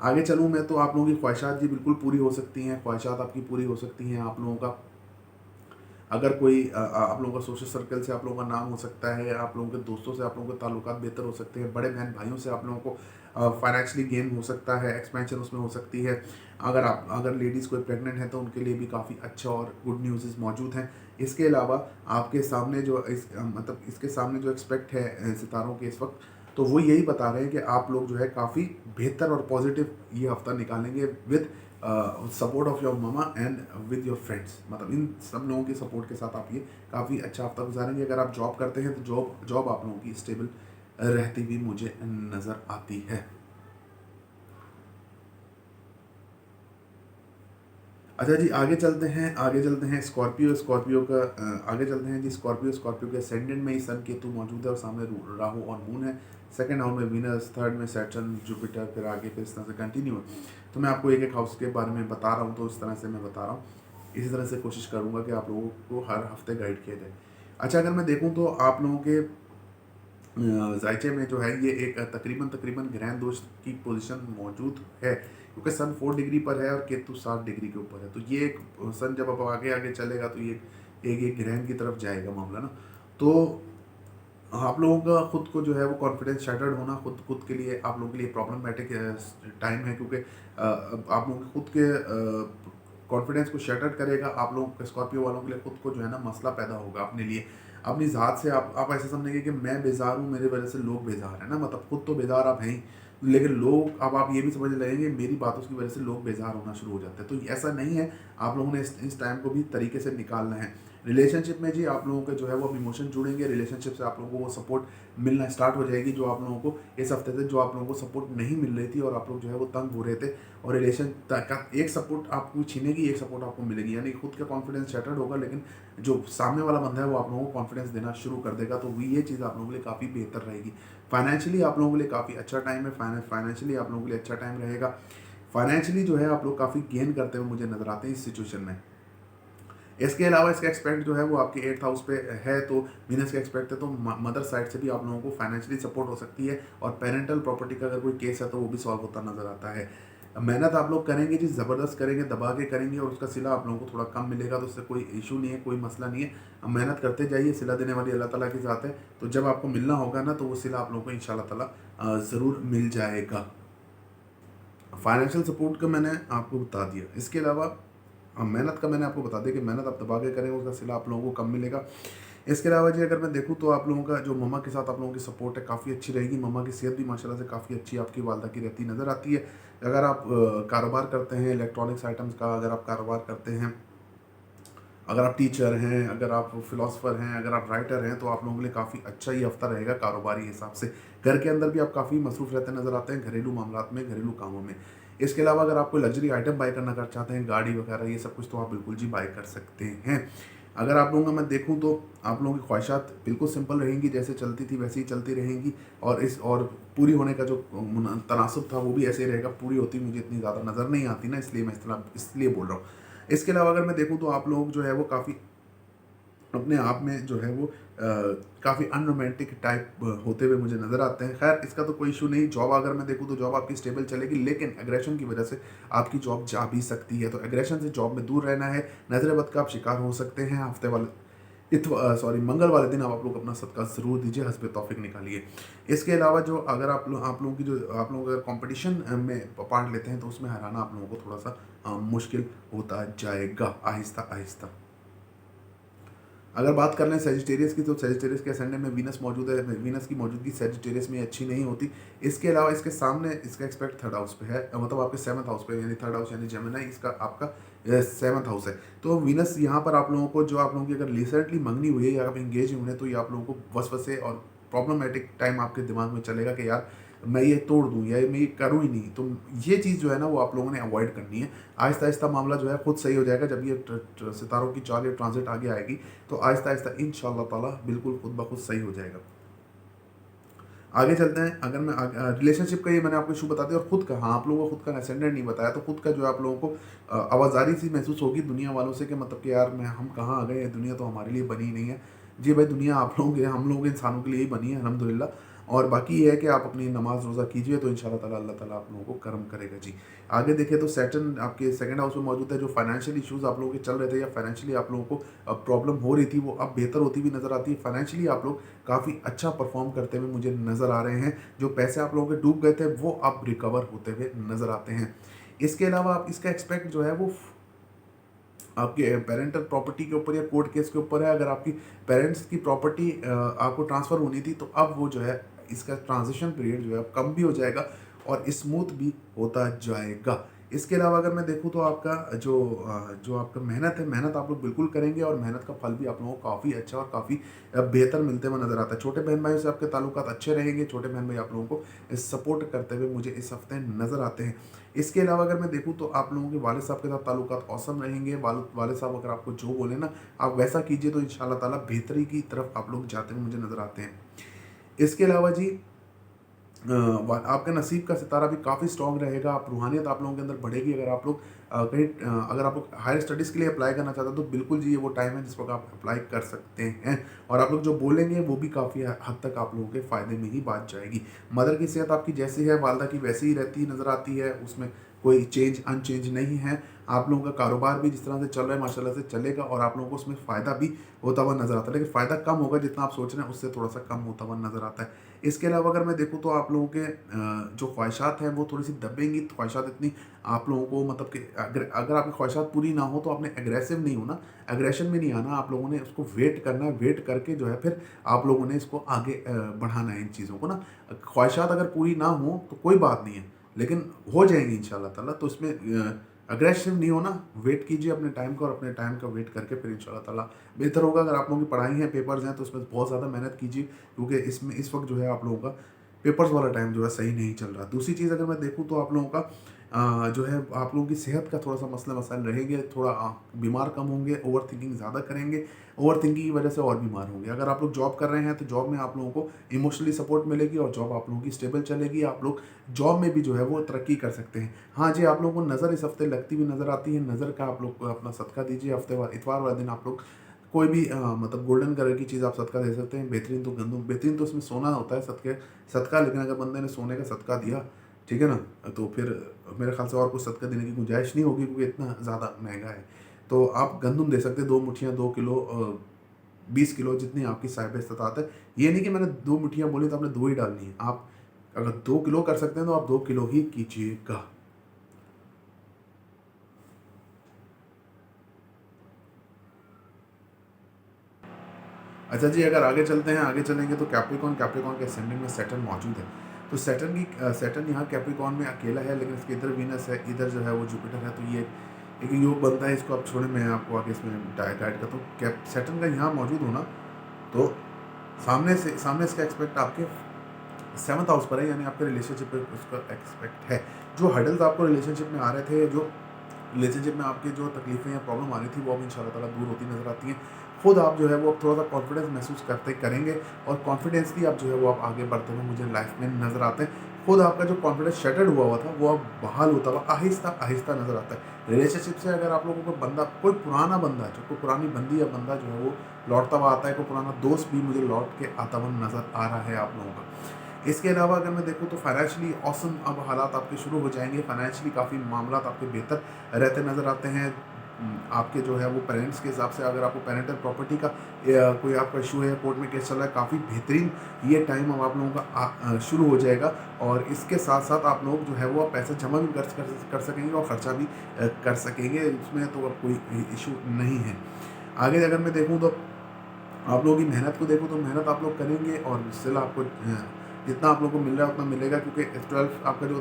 आगे चलूँ मैं तो आप लोगों की ख्वाहिशात जी बिल्कुल पूरी हो सकती हैं, ख्वाहिशात आपकी पूरी हो सकती हैं। आप लोगों का अगर कोई आप लोगों का सोशल सर्कल से आप लोगों का नाम हो सकता है, आप लोगों के दोस्तों से आप लोगों के ताल्लुकात बेहतर हो सकते हैं, बड़े बहन भाइयों से आप लोगों को फाइनेंशियली गेन हो सकता है, एक्सपेंशन उसमें हो सकती है। अगर लेडीज़ कोई प्रेग्नेंट है तो उनके लिए भी काफ़ी अच्छा और गुड न्यूज़ मौजूद हैं। इसके अलावा आपके सामने जो मतलब इसके सामने जो एक्सपेक्ट है सितारों के इस वक्त, तो वो यही बता रहे हैं कि आप लोग जो है काफ़ी बेहतर और पॉजिटिव ये हफ्ता निकालेंगे with support of your mama and with your friends. मतलब इन सब लोगों के सपोर्ट के साथ आप ये काफ़ी अच्छा हफ्ता गुजारेंगे। अगर आप जॉब करते हैं तो जॉब आप लोगों की स्टेबल रहती भी मुझे नज़र आती है। अच्छा जी, आगे चलते हैं स्कॉर्पियो का आगे चलते हैं जी। स्कॉर्पियो के असेंडेंट में ही सन केतु मौजूद है और सामने राहु और मून है। सेकंड हाउस में वीनस, थर्ड में सैटर्न, जुपिटर, फिर आगे फिर इस तरह से कंटिन्यू है। तो मैं आपको एक एक हाउस के बारे में बता रहा हूँ, तो इस तरह से मैं बता रहा हूँ। इसी तरह से कोशिश करूँगा कि आप लोगों को हर हफ्ते गाइड किया जाए। अच्छा, अगर मैं देखूँ तो आप लोगों के ज़ायचे में जो है ये एक तकरीबन तकरीबन ग्रहण दोष की पोजीशन मौजूद है, क्योंकि सन 4 डिग्री पर है और केतु 7 डिग्री के ऊपर है। तो ये एक सन जब अब आगे आगे चलेगा तो ये एक ग्रहण की तरफ जाएगा मामला ना। तो आप लोगों का खुद को जो है वो कॉन्फिडेंस शैटर्ड होना खुद खुद के लिए आप लोगों के लिए प्रॉब्लमेटिक टाइम है, क्योंकि आप लोगों के खुद के कॉन्फिडेंस को शैटर्ड करेगा। आप लोगों के स्कॉर्पियो वालों के लिए खुद को जो है ना मसला पैदा होगा अपने लिए, अपनी ज़ात से। आप ऐसे समझेंगे कि मैं बेजार हूँ, मेरे वजह से लोग बेजार हैं ना, मतलब खुद तो बेजार आप हैं ही, लेकिन लोग, अब आप ये भी समझ लगेंगे मेरी बातों की वजह से लोग बेजार होना शुरू हो जाते हैं। तो ऐसा नहीं है, आप लोगों ने इस टाइम को भी तरीके से निकालना है। रिलेशनशिप में जी आप लोगों के जो है वो इमोशन जुड़ेंगे, रिलेशनशिप से आप लोगों को वो सपोर्ट मिलना स्टार्ट हो जाएगी, जो आप लोगों को इस हफ्ते से जो आप लोगों को सपोर्ट नहीं मिल रही थी और आप लोग जो है वो तंग हो रहे थे, और रिलेशन का एक सपोर्ट आपको छीनेगी, एक सपोर्ट आपको मिलेगी, यानी खुद का कॉन्फिडेंस शैटर्ड होगा, लेकिन जो सामने वाला बंदा है वो आप लोगों को कॉन्फिडेंस देना शुरू कर देगा। तो ये चीज़ आप लोगों के लिए काफ़ी बेहतर रहेगी। फाइनेंशियली आप लोगों के लिए काफ़ी अच्छा टाइम है, फाइनेंशियली आप लोगों के लिए अच्छा टाइम रहेगा। फाइनेंशियली जो है आप लोग काफ़ी गेन करते हुए मुझे नजर आते हैं इस सिचुएशन में। इसके अलावा इसका एक्सपेक्ट जो है वो आपके 8th हाउस पे है, तो वीनस का एक्सपेक्ट है, तो मदर साइड से भी आप लोगों को फाइनेंशियली सपोर्ट हो सकती है, और पेरेंटल प्रॉपर्टी का अगर कोई केस है तो वो भी सॉल्व होता नजर आता है। मेहनत आप लोग करेंगे जी, ज़बरदस्त करेंगे, दबा के करेंगे, और उसका सिला आप लोगों को थोड़ा कम मिलेगा, तो उससे कोई इशू नहीं है, कोई मसला नहीं है। मेहनत करते जाइए, सिला देने वाली अल्लाह ताला की ज़ात है, तो जब आपको मिलना होगा ना तो वो सिला आप लोगों को इंशाल्लाह ताला ज़रूर मिल जाएगा। फाइनेंशियल सपोर्ट का मैंने आपको बता दिया। इसके अलावा मेहनत का मैंने आपको बता दिया कि मेहनत आप दबा के करेंगे, उसका सिला आप लोगों को कम मिलेगा। इसके अलावा जी अगर मैं देखूँ तो आप लोगों का जो मम्मा के साथ आप लोगों की सपोर्ट है काफ़ी अच्छी रहेगी। मम्मा की सेहत भी माशाल्लाह से काफ़ी अच्छी आपकी वालदा की रहती नज़र आती है। अगर आप कारोबार करते हैं इलेक्ट्रॉनिक्स आइटम्स का, अगर आप कारोबार करते हैं, अगर आप टीचर हैं, अगर आप फिलोसफर हैं, अगर आप राइटर हैं, तो आप लोगों के लिए काफ़ी अच्छा ये हफ्ता रहेगा कारोबारी हिसाब से। घर के अंदर भी आप काफ़ी मसरूफ़ रहते नज़र आते हैं, घरेलू मामलात में, घरेलू कामों में। इसके अलावा अगर आप कोई लग्जरी आइटम बाय करना कर चाहते हैं, गाड़ी वगैरह ये सब कुछ, तो आप बिल्कुल जी बाय कर सकते हैं। अगर आप लोगों का मैं देखूँ तो आप लोगों की ख्वाहिशात बिल्कुल सिंपल रहेंगी, जैसे चलती थी वैसे ही चलती रहेंगी, और पूरी होने का जो तनासुब था वो भी ऐसे ही रहेगा। पूरी होती मुझे इतनी ज़्यादा नज़र नहीं आती ना, इसलिए मैं इसलिए बोल रहा हूँ। इसके अलावा अगर मैं देखूँ तो आप लोग जो है वो काफ़ी अपने आप में जो है वो काफ़ी अनरोमांटिक टाइप होते हुए मुझे नज़र आते हैं। खैर इसका तो कोई इशू नहीं। जॉब अगर मैं देखूँ तो जॉब आपकी स्टेबल चलेगी, लेकिन एग्रेशन की वजह से आपकी जॉब जा भी सकती है, तो एग्रेशन से जॉब में दूर रहना है। नज़र बद का आप शिकार हो सकते हैं। हफ्ते वाले मंगल वाले दिन आप लोग अपना सदका ज़रूर दीजिए, हस्बे तौफीक निकालिए। इसके अलावा जो अगर आप लोगों की जो आप लोग अगर कंपटीशन में पार्ट लेते हैं तो उसमें हराना आप लोगों को थोड़ा सा मुश्किल होता जाएगा आहिस्ता आहिस्ता। अगर बात कर लें सेजिटेरियस की, तो सेजिटेरियस के असेंडेंट में वीनस मौजूद है। वीनस की मौजूदगी सेजिटेरियस में अच्छी नहीं होती। इसके अलावा इसके सामने इसका एक्सपेक्ट थर्ड हाउस पे है, मतलब आपके सेवंथ हाउस पे, यानी थर्ड हाउस यानी जेमिनी इसका आपका सेवंथ हाउस है। तो वीनस यहाँ पर आप लोगों को, जो आप लोगों की अगर रिसेंटली मंगनी हुई है या आप इंगेज हुए हैं, तो ये आप लोगों को वसवसे और प्रॉब्लमेटिक टाइम आपके दिमाग में चलेगा कि यार मैं ये तोड़ दूँ या मैं ये करूँ ही नहीं। तो ये चीज़ जो है ना, वो आप लोगों ने अवॉइड करनी है। आहिस्ता आहिस्ता मामला जो है खुद सही हो जाएगा। जब ये सितारों की चाल या ट्रांजिट आगे आएगी, तो आहिस्ता आहिस्ता इंशाअल्लाह ताला बिल्कुल खुद ब खुद सही हो जाएगा। आगे चलते हैं। अगर मैं रिलेशनशिप का, ये मैंने आपको इशू बता दिया, और खुद का, हाँ आप लोगों को खुद का असेंडेंट नहीं बताया, तो खुद का जो है आप लोगों को आवाज़ारी सी महसूस होगी दुनिया वालों से, कि मतलब कि यार हम कहाँ आ गए, दुनिया तो हमारे लिए बनी ही नहीं है। जी भाई, दुनिया आप लोगों के, हम लोगों के इंसानों के लिए ही बनी है, अल्हम्दुलिल्लाह। और बाकी ये है कि आप अपनी नमाज रोज़ा कीजिए, तो इंशाअल्लाह ताला अल्लाह ताला आप लोगों को करम करेगा जी। आगे देखें तो सैटर्न आपके सेकंड हाउस में मौजूद है। जो फाइनेंशियल इश्यूज़ आप लोगों के चल रहे थे, या फाइनेंशियली आप लोगों को प्रॉब्लम हो रही थी, वो अब बेहतर होती हुई नज़र आती है। फाइनेंशियली आप लोग काफ़ी अच्छा परफॉर्म करते हुए मुझे नज़र आ रहे हैं। जो पैसे आप लोगों के डूब गए थे, वो अब रिकवर होते हुए नज़र आते हैं। इसके अलावा आप इसका एक्सपेक्ट जो है वो आपके पेरेंटल प्रॉपर्टी के ऊपर या कोर्ट केस के ऊपर है। अगर आपकी पेरेंट्स की प्रॉपर्टी आपको ट्रांसफ़र होनी थी, तो अब वो जो है, इसका ट्रांजिशन पीरियड जो है कम भी हो जाएगा और स्मूथ भी होता जाएगा। इसके अलावा अगर मैं देखूँ, तो आपका जो आपका मेहनत है, मेहनत आप लोग बिल्कुल करेंगे, और मेहनत का फल भी आप लोगों को काफ़ी अच्छा और काफ़ी बेहतर मिलते हुए नज़र आता है। छोटे बहन भाइयों से आपके ताल्लुकात अच्छे रहेंगे। छोटे बहन भाई आप लोगों को सपोर्ट करते हुए मुझे इस हफ्ते नज़र आते हैं। इसके अलावा अगर मैं देखूँ, तो आप लोगों के वालिद साहब के साथ ताल्लुकात औसम रहेंगे। वालिद साहब अगर आपको जो बोले ना, आप वैसा कीजिए, तो इंशाअल्लाह ताला बेहतरी की तरफ आप लोग जाते हुए मुझे नज़र आते हैं। इसके अलावा जी, आपका नसीब का सितारा भी काफ़ी स्ट्रॉन्ग रहेगा। आप रूहानियत आप लोगों के अंदर बढ़ेगी। अगर आप लोग अगर आप लोग हायर स्टडीज़ के लिए अप्लाई करना चाहते हैं, तो बिल्कुल जी, ये वो टाइम है जिस वक्त आप अप्लाई कर सकते हैं। और आप लोग जो बोलेंगे, वो भी काफ़ी हद तक आप लोगों के फ़ायदे में ही बात जाएगी। मदर की सेहत आपकी जैसी है, वालदा की वैसी ही रहती नज़र आती है। उसमें कोई अनचेंज नहीं है। आप लोगों का कारोबार भी जिस तरह से चल रहा है, माशाल्लाह से चलेगा, और आप लोगों को उसमें फ़ायदा भी होता हुआ नज़र आता है। लेकिन फ़ायदा कम होगा, जितना आप सोच रहे हैं उससे थोड़ा सा कम होता हुआ नज़र आता है। इसके अलावा अगर मैं देखूँ, तो आप लोगों के जो ख्वाहिशात हैं, वो थोड़ी-सी दबेंगी। ख्वाहिशात इतनी आप लोगों को, मतलब कि अगर आपकी ख्वाहिशात पूरी ना हो, तो आपने एग्रेसिव नहीं होना, एग्रेशन में नहीं आना। आप लोगों ने उसको वेट करना है। वेट करके जो है, फिर आप लोगों ने इसको आगे बढ़ाना है इन चीज़ों को ना। ख्वाहिशात अगर पूरी ना हो, तो कोई बात नहीं है, लेकिन हो जाएंगी इंशाअल्लाह ताला। तो इसमें अग्रेसिव नहीं होना, वेट कीजिए अपने टाइम का, और अपने टाइम का वेट करके फिर इंशाअल्लाह ताला बेहतर होगा। अगर आप लोगों की पढ़ाई है, पेपर्स हैं, तो उसमें बहुत ज़्यादा मेहनत कीजिए, क्योंकि इसमें इस वक्त जो है आप लोगों का पेपर्स वाला टाइम जो है सही नहीं चल रहा। दूसरी चीज़ अगर मैं देखूँ, तो आप लोगों का जो है, आप लोगों की सेहत का थोड़ा सा मसला मसाइल रहेंगे। थोड़ा बीमार कम होंगे, ओवर थिंकिंग ज़्यादा करेंगे, ओवर थिंकिंग की वजह से और बीमार होंगे। अगर आप लोग जॉब कर रहे हैं, तो जॉब में आप लोगों को इमोशनली सपोर्ट मिलेगी, और जॉब आप लोगों की स्टेबल चलेगी। आप लोग जॉब में भी जो है वो तरक्की कर सकते हैं। हाँ जी, आप लोगों को नज़र इस हफ्ते लगती हुई नज़र आती है। नज़र का आप लोग अपना सदका दीजिए। इतवार वाले दिन आप लोग कोई भी मतलब गोल्डन कलर की चीज़ आप सदका दे सकते हैं। बेहतरीन तो गंदम, बेहतरीन तो इसमें सोना होता है सदका। लेकिन अगर बंदे ने सोने का सदका दिया, ठीक है ना, तो फिर मेरे ख्याल से और कुछ सदका देने की गुंजाइश नहीं होगी, क्योंकि इतना ज़्यादा महंगा है। तो आप गंदम दे सकते हैं, 2 मुठियाँ, 2 किलो, 20 किलो, जितनी आपकी साहिब इस्तात है। ये नहीं कि मैंने 2 मुठियाँ बोली तो आपने 2 ही डालनी है। आप अगर 2 किलो कर सकते हैं, तो आप 2 किलो ही कीजिएगा। अच्छा जी, अगर आगे चलते हैं, आगे चलेंगे, तो कैप्रिकॉन के असेंडेंट में सैटर्न मौजूद है। तो सैटर्न यहाँ कैप्रिकॉन में अकेला है, लेकिन इसके इधर वीनस है, इधर जो है वो जुपिटर है। तो ये एक योग बनता है। इसको आप छोड़े, मैं आपको आगे इसमें गाइड करता हूँ। सैटर्न का यहाँ मौजूद होना, तो सामने इसका एक्सपेक्ट आपके सेवंथ हाउस पर है, यानी आपके रिलेशनशिप पे उसका एक्सपेक्ट है। जो हर्डल्स आपको रिलेशनशिप में आ रहे थे, जो रिलेशनशिप में आपकी जो तकलीफ़ें या प्रॉब्लम आ रही थी, वो अब इंशाल्लाह ताला दूर होती नज़र आती हैं। खुद आप जो है वो अब थोड़ा सा कॉन्फिडेंस महसूस करेंगे, और कॉन्फिडेंसली आप जो है वो आप आगे बढ़ते हुए मुझे लाइफ में नज़र आते हैं। खुद आपका जो कॉन्फिडेंस शटर्ड हुआ था, वो अब बहाल होता हुआ आहिस्ता आहिस्ता नज़र आता है। रिलेशनशिप से अगर आप लोगों को बंदा, कोई पुराना बंदा, जो कोई पुरानी बंदी या बंदा जो है वो लौटता हुआ आता है, कोई पुराना दोस्त भी मुझे लौट के आता हुआ नज़र आ रहा है आप लोगों का। इसके अलावा अगर मैं देखूँ, तो फाइनेंशियली ऑसम अब हालात आपके शुरू हो जाएंगे। फाइनेंशियली काफ़ी मामलात आपके बेहतर रहते नज़र आते हैं। आपके जो है वो पेरेंट्स के हिसाब से, अगर आपको पेरेंटल प्रॉपर्टी का कोई आपका इशू है, कोर्ट में केस चल रहा है, काफ़ी बेहतरीन ये टाइम अब आप लोगों का शुरू हो जाएगा। और इसके साथ साथ आप लोग जो है वो पैसा जमा भी कर सकेंगे, और ख़र्चा भी कर सकेंगे। उसमें तो अब कोई इशू नहीं है। आगे अगर मैं देखूँ, तो आप लोगों की मेहनत को देखो तो मेहनत आप लोग करेंगे और स्टिल आपको जितना आप लोगों को मिल रहा है उतना मिलेगा, क्योंकि 12 आपका जो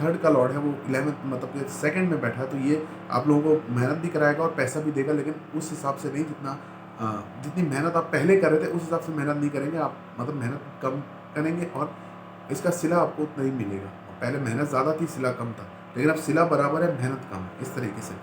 थर्ड का लॉर्ड है वो 11th मतलब कि सेकंड में बैठा है, तो ये आप लोगों को मेहनत भी कराएगा और पैसा भी देगा, लेकिन उस हिसाब से नहीं जितना जितनी मेहनत आप पहले कर रहे थे उस हिसाब से मेहनत नहीं करेंगे आप, मतलब मेहनत कम करेंगे और इसका सिला आपको उतना ही मिलेगा। पहले मेहनत ज़्यादा थी, सिला कम था, लेकिन अब सिला बराबर है, मेहनत कम है, इस तरीके से।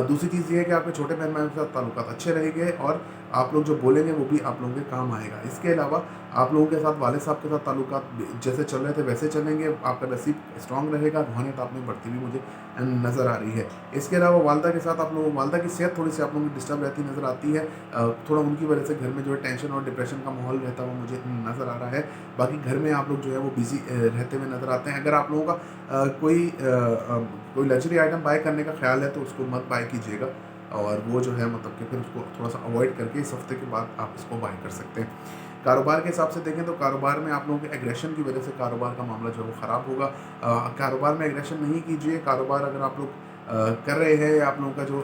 दूसरी चीज़ ये है कि आपके छोटे बहन भाइयों के साथ ताल्लुकात अच्छे रहेंगे और आप लोग जो बोलेंगे वो भी आप लोगों के काम आएगा। इसके अलावा आप लोगों के साथ वालिद साहब के साथ ताल्लुकात जैसे चल रहे थे वैसे चलेंगे, आपका नसीब स्ट्रांग रहेगा, रूहानियत आप में बढ़ती हुई मुझे नज़र आ रही है। इसके अलावा वालदा के साथ आप लोगों वालदा की सेहत थोड़ी सी आप लोगों की डिस्टर्ब रहती नज़र आती है, थोड़ा उनकी वजह से घर में जो है टेंशन और डिप्रेशन का माहौल रहता हुआ मुझे नज़र आ रहा है। बाकी घर में आप लोग जो है वो बिज़ी रहते हुए नज़र आते हैं। अगर आप लोगों का कोई लग्जरी आइटम बाय करने का ख्याल है तो उसको मत बाय कीजिएगा, और वो जो है मतलब कि फिर उसको थोड़ा सा अवॉइड करके इस हफ्ते के बाद आप इसको बाय कर सकते हैं। कारोबार के हिसाब से देखें तो कारोबार में आप लोगों के एग्रेशन की वजह से कारोबार का मामला जो है वो ख़राब होगा। कारोबार में एग्रेशन नहीं कीजिए। कारोबार अगर आप लोग कर रहे हैं या आप लोगों का जो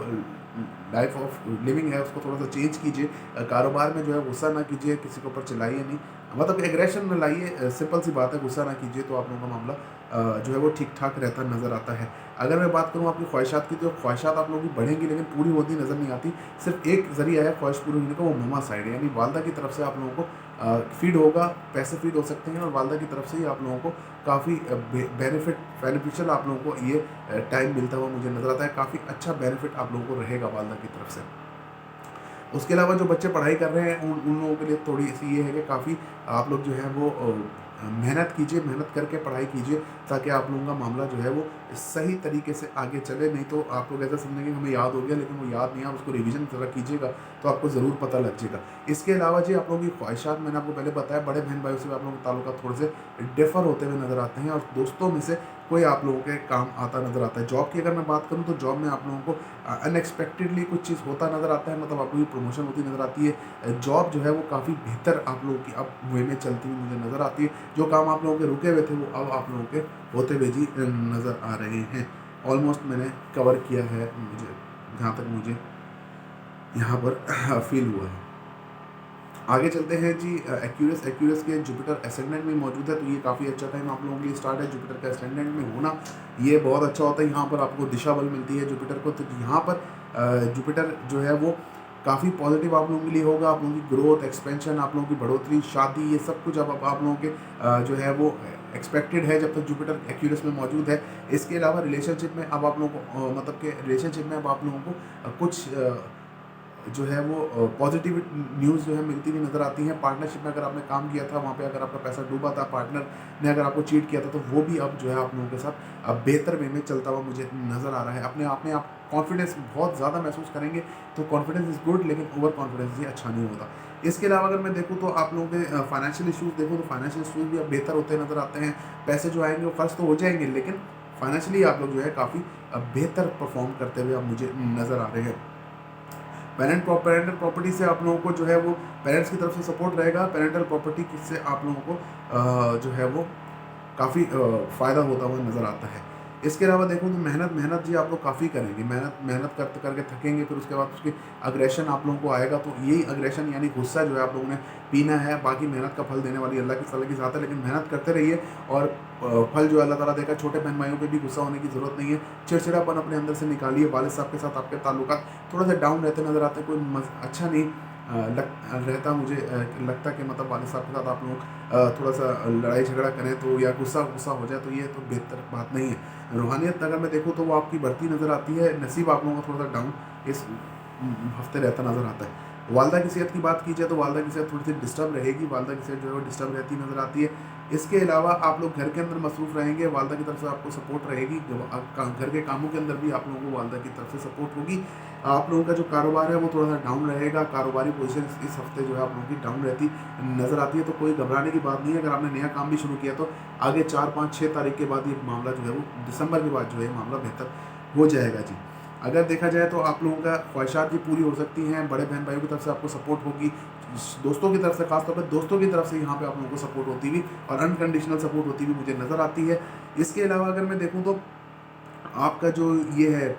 लाइफ ऑफ लिविंग है उसको थोड़ा सा चेंज कीजिए। कारोबार में जो है गुस्सा ना कीजिए, किसी के ऊपर चिल्लाइए नहीं, मतलब एग्रेशन में लाइए, सिंपल सी बात है, गुस्सा ना कीजिए तो आप लोगों का मामला जो है वो ठीक ठाक रहता नज़र आता है। अगर मैं बात करूँ आपकी ख्वाहिशात की, तो ख्वाहिशात आप लोगों की बढ़ेंगी लेकिन पूरी होती नज़र नहीं आती। सिर्फ एक ज़रिया है ख्वाहिश पूरी होने का, वो ममा साइड है, यानी वालदा की तरफ से आप लोगों को फीड होगा, पैसे फीड हो सकते हैं और वालदा की तरफ से ही आप लोगों को काफ़ी बेनिफिशियल आप लोगों को ये टाइम मिलता हुआ मुझे नज़र आता है। काफ़ी अच्छा बेनिफिट आप लोगों को रहेगा वालदा की तरफ से। उसके अलावा जो बच्चे पढ़ाई कर रहे हैं उन लोगों के लिए थोड़ी सी ये है कि काफ़ी आप लोग जो है वो मेहनत कीजिए, मेहनत करके पढ़ाई कीजिए, ताकि आप लोगों का मामला जो है वो सही तरीके से आगे चले। नहीं तो आप लोग ऐसा समझेंगे हमें याद हो गया, लेकिन वो याद नहीं है, आप उसको रिवीजन ज़रा कीजिएगा तो आपको ज़रूर पता लग जाएगा। इसके अलावा जी आप लोगों की ख्वाहिशात मैंने आपको पहले बताया, बड़े बहन भाइयों से आप लोगों के ताल्लुकात थोड़े से डिफ़र होते हुए नज़र आते हैं और दोस्तों में से कोई आप लोगों के काम आता नज़र आता है। जॉब की अगर मैं बात करूँ तो जॉब में आप लोगों को अनएक्सपेक्टेडली कुछ चीज़ होता नज़र आता है, मतलब आपको प्रमोशन होती नज़र आती है। जॉब जो है वो काफ़ी बेहतर आप लोगों की अब वे में चलती हुई मुझे नज़र आती है। जो काम आप लोगों के रुके हुए थे वो अब आप लोगों के होते हुए जी नज़र आ रहे हैं। ऑलमोस्ट मैंने कवर किया है मुझे, जहाँ तक मुझे यहाँ पर फील हुआ है। आगे चलते हैं जी। एक्यूरस के जुपिटर एसेंडेंट में मौजूद है, तो ये काफ़ी अच्छा टाइम आप लोगों के लिए स्टार्ट है। जुपिटर का एसेंडेंट में होना ये बहुत अच्छा होता है, यहाँ पर आपको दिशा बल मिलती है जुपिटर को, तो यहाँ पर जुपिटर जो है वो काफ़ी पॉजिटिव आप लोगों के लिए होगा। आप लोगों की ग्रोथ, एक्सपेंशन, आप लोगों की बढ़ोतरी, शादी, ये सब कुछ अब आप लोगों के जो है वो एक्सपेक्टेड है जब तक जुपिटर एक्यूरस में मौजूद है। इसके अलावा रिलेशनशिप में अब आप लोगों को मतलब कि रिलेशनशिप में अब आप लोगों को कुछ जो है वो पॉजिटिव न्यूज़ जो है मिलती हुई नज़र आती हैं। पार्टनरशिप में अगर आपने काम किया था, वहाँ पे अगर आपका पैसा डूबा था, पार्टनर ने अगर आपको चीट किया था, तो वो भी अब जो है आप लोगों के साथ अब बेहतर वे में चलता हुआ मुझे नज़र आ रहा है। अपने आप में आप कॉन्फिडेंस बहुत ज़्यादा महसूस करेंगे, तो कॉन्फिडेंस इज़ गुड, लेकिन ओवर कॉन्फिडेंस ही अच्छा नहीं होता। इसके अलावा अगर मैं देखूँ तो आप लोगों के फाइनेंशियल इशूज़ देखूँ तो फाइनेंशियल इशूज़ भी अब बेहतर होते नज़र आते हैं। पैसे जो आएंगे वो खर्च तो हो जाएंगे, लेकिन फाइनेंशियली आप लोग जो है काफ़ी बेहतर परफॉर्म करते हुए अब मुझे नज़र आ रहे हैं। पेरेंटल प्रॉपर्टी से आप लोगों को जो है वो पेरेंट्स की तरफ से सपोर्ट रहेगा। पेरेंटल प्रॉपर्टी से आप लोगों को जो है वो काफ़ी फ़ायदा होता हुआ नज़र आता है। इसके अलावा देखूँ तो मेहनत जी आप लोग काफ़ी करेंगे, मेहनत करते करके थकेंगे, फिर उसके बाद उसकी अग्रेशन आप लोगों को आएगा, तो यही अग्रेशन यानी गुस्सा जो है आप लोगों ने पीना है। बाकी मेहनत का फल देने वाली अल्लाह की ज़ात है, लेकिन मेहनत करते रहिए और फल जो अल्लाह ताला देगा। छोटे बहन भाइयों पे भी गुस्सा होने की ज़रूरत नहीं है, चिड़चिड़ापन अपने अंदर से निकालिए। वालिद साहब के साथ आपके ताल्लुकात थोड़ा सा डाउन रहते नज़र आते हैं, कोई अच्छा नहीं रहता। मुझे लगता कि मतलब वालिद साहब के साथ आप लोग थोड़ा सा लड़ाई झगड़ा करें तो या गुस्सा हो जाए तो ये तो बेहतर बात नहीं है। रूहानियत अगर मैं देखूँ तो वो आपकी बढ़ती नज़र आती है। नसीब आप लोगों का थोड़ा सा डाउन इस हफ्ते रहता नज़र आता है। वालदा की सेहत की बात की जाए तो वालदा की सेहत थोड़ी सी डिस्टर्ब रहेगी, वालदा की सेहत जो है वो डिस्टर्ब रहती नज़र आती है। इसके अलावा आप लोग घर के अंदर मसरूफ़ रहेंगे, वालदा की तरफ से आपको सपोर्ट रहेगी। घर के कामों के अंदर भी आप लोगों को वालदा की तरफ से सपोर्ट होगी। आप लोगों का जो कारोबार है वो थोड़ा सा डाउन रहेगा, कारोबारी पोजीशन इस हफ्ते जो है आप लोगों की डाउन रहती नज़र आती है, तो कोई घबराने की बात नहीं है। अगर आपने नया काम भी शुरू किया तो आगे 4, 5, 6 तारीख के बाद ये मामला जो है वो दिसंबर के बाद जो है मामला बेहतर हो जाएगा जी। अगर देखा जाए तो आप लोगों का ख्वाहिशात भी पूरी हो सकती हैं। बड़े बहन भाइयों की तरफ से आपको सपोर्ट होगी, दोस्तों की तरफ से, खासतौर पर दोस्तों की तरफ से यहाँ पे आप लोगों को सपोर्ट होती हुई और अनकंडीशनल सपोर्ट होती हुई मुझे नज़र आती है। इसके अलावा अगर मैं देखूँ तो आपका जो ये है,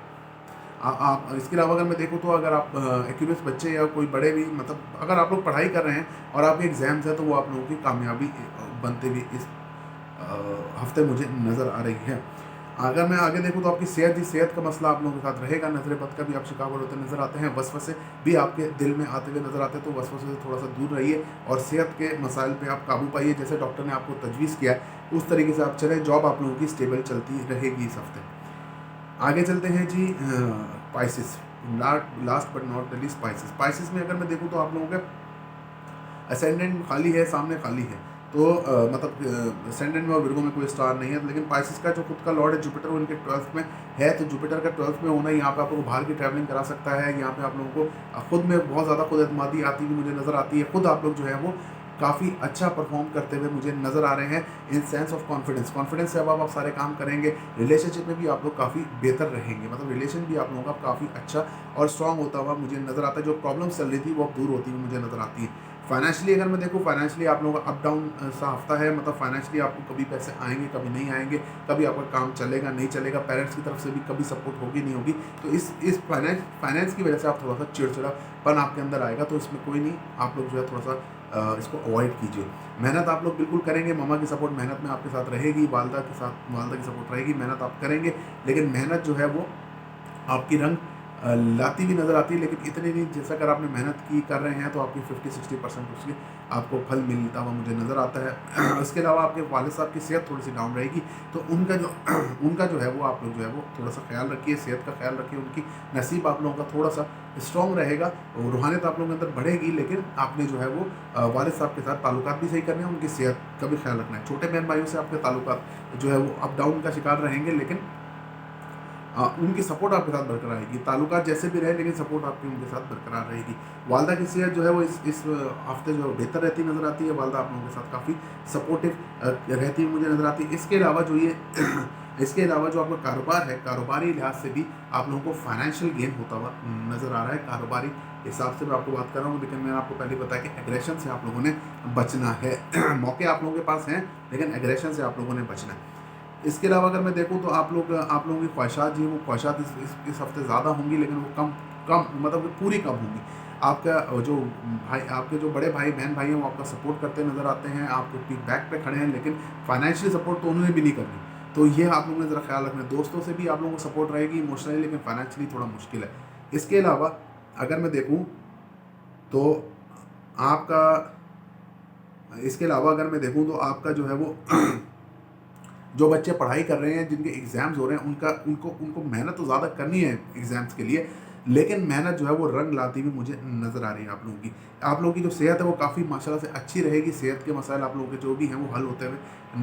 आप इसके अलावा अगर मैं देखूँ तो अगर आप एक्यूरेस बच्चे या कोई बड़े भी मतलब अगर आप लोग पढ़ाई कर रहे हैं और आपके एग्ज़ाम्स हैं तो वो आप लोगों की कामयाबी बनते हुए इस हफ्ते मुझे नज़र आ रही है। अगर मैं आगे देखूँ तो आपकी सेहत का मसला आप लोगों के साथ रहेगा, नज़र बद का भी आप शिकार होते नज़र आते हैं, वसवसे भी आपके दिल में आते हुए नज़र आते हैं, तो वसवसे से थोड़ा सा दूर रहिए और सेहत के मसाइल पे आप काबू पाइए। जैसे डॉक्टर ने आपको तजवीज़ किया है उस तरीके से आप चलें, जॉब आप लोगों की स्टेबल चलती रहेगी इस हफ्ते। आगे चलते हैं जी spices, last but not the least spices में अगर मैं देखूँ तो आप लोगों का असेंडेंट खाली है, सामने खाली है, तो मतलब असेंडेंट में और विर्गो में कोई स्टार नहीं है, लेकिन पाइसिस का जो खुद का लॉर्ड है जुपिटर वो इनके 12th में है, तो जुपिटर का 12th में होना यहाँ पे आप लोगों को बाहर की ट्रैवलिंग करा सकता है। यहाँ पे आप लोगों को खुद में बहुत ज़्यादा खुद एतमादी आती हुई मुझे नज़र आती है, खुद आप लोग जो है वो काफ़ी अच्छा परफॉर्म करते हुए मुझे नज़र आ रहे हैं इन सेंस ऑफ कॉन्फिडेंस से। अब आप सारे काम करेंगे, रिलेशनशिप में भी आप लोग काफ़ी बेहतर रहेंगे, मतलब रिलेशन भी आप लोगों का काफ़ी अच्छा और स्ट्रांग होता हुआ मुझे नज़र आता है। जो प्रॉब्लम्स चल रही थी वो अब दूर होती हुई मुझे नज़र आती है। फाइनेंशियली अगर मैं देखूँ, फाइनेंशियली आप लोगों का अप डाउन सा हफ्ता है, मतलब फाइनेंशियली आपको कभी पैसे आएंगे कभी नहीं आएंगे, कभी आपका काम चलेगा नहीं चलेगा, पेरेंट्स की तरफ से भी कभी सपोर्ट होगी नहीं होगी, तो इस फाइनेंस की वजह से आप थोड़ा सा चिड़चिड़ापन आपके अंदर आएगा, तो इसमें कोई नहीं, आप लोग जो है थोड़ा सा इसको अवॉइड कीजिए। मेहनत आप लोग बिल्कुल करेंगे, मम्मा की सपोर्ट मेहनत में आपके साथ रहेगी, वालदा की सपोर्ट रहेगी, मेहनत आप करेंगे, लेकिन मेहनत जो है वो आपकी रंग लाती भी नज़र आती है, लेकिन इतनी नहीं, जैसा अगर आपने मेहनत की कर रहे हैं तो आपकी 50-60% उसकी आपको फल मिलता हुआ मुझे नज़र आता है। इसके अलावा आपके वालिद साहब की सेहत थोड़ी सी डाउन रहेगी, तो उनका जो है वो आप लोग जो है वो थोड़ा सा ख्याल रखिए, सेहत का ख्याल रखिए, उनकी नसीब आप लोगों का थोड़ा सा स्ट्रॉन्ग रहेगा, रूहानियत आप लोगों के अंदर बढ़ेगी, लेकिन आपने जो है वो वालिद साहब के साथ ताल्लुकात भी सही करने हैं, उनकी सेहत का भी ख्याल रखना है। छोटे बहन भाइयों से आपके ताल्लुकात जो है वो अप डाउन का शिकार रहेंगे, लेकिन उनकी सपोर्ट आपके साथ बरकरार रहेगी। ताल्लुकात जैसे भी रहे, लेकिन सपोर्ट आपकी उनके साथ बरकरार रहेगी। वालदा की सेहत जो है वो इस हफ्ते जो बेहतर रहती नज़र आती है, वालदा आप लोगों के साथ काफ़ी सपोर्टिव रहती हुई मुझे नज़र आती है। इसके अलावा जो आपका कारोबार है, कारोबारी लिहाज से भी आप लोगों को फाइनेंशियल गेन होता हुआ नज़र आ रहा है। कारोबारी हिसाब से मैं आपको बात कर रहा हूँ, लेकिन मैंने आपको पहले बताया कि एग्रेशन से आप लोगों ने बचना है। मौके आप लोगों के पास हैं, लेकिन एग्रेशन से आप लोगों ने बचना है। इसके अलावा अगर मैं देखूँ तो आप लोगों की ख्वाहिशात जी, वो ख्वाहिशात इस हफ्ते ज़्यादा होंगी, लेकिन वो कम मतलब पूरी कम होंगी। आपके जो बड़े भाई बहन भाई हैं वो आपका सपोर्ट करते नज़र आते हैं, आपके बैक पे खड़े हैं, लेकिन फाइनेंशियली सपोर्ट तो उन्होंने भी नहीं करनी, तो ये आप लोगों ने ज़रा ख्याल रखना है। दोस्तों से भी आप लोगों को सपोर्ट रहेगी इमोशनली, लेकिन फाइनेंशियली थोड़ा मुश्किल है। इसके अलावा अगर मैं देखूँ तो आपका तो आपका जो है वो जो बच्चे पढ़ाई कर रहे हैं, जिनके एग्ज़ाम्स हो रहे हैं, उनको मेहनत तो ज़्यादा करनी है एग्ज़ाम्स के लिए, लेकिन मेहनत जो है वो रंग लाती हुई मुझे नज़र आ रही है। आप लोगों की जो सेहत है वो काफ़ी माशाल्लाह से अच्छी रहेगी। सेहत के मसाइल आप लोगों के जो भी हैं वो हल होते हुए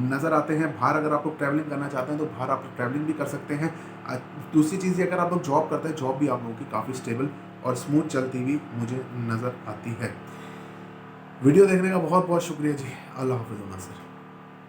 नज़र आते हैं। बाहर अगर आप लोग ट्रैवलिंग करना चाहते हैं तो बाहर आप ट्रैवलिंग भी कर सकते हैं। दूसरी चीज़ ये, अगर आप लोग जॉब करते हैं, जॉब भी आप लोगों की काफ़ी स्टेबल और स्मूथ चलती हुई मुझे नज़र आती है। वीडियो देखने का बहुत बहुत शुक्रिया जी। अल्लाह हाफ़िज़ नासिर।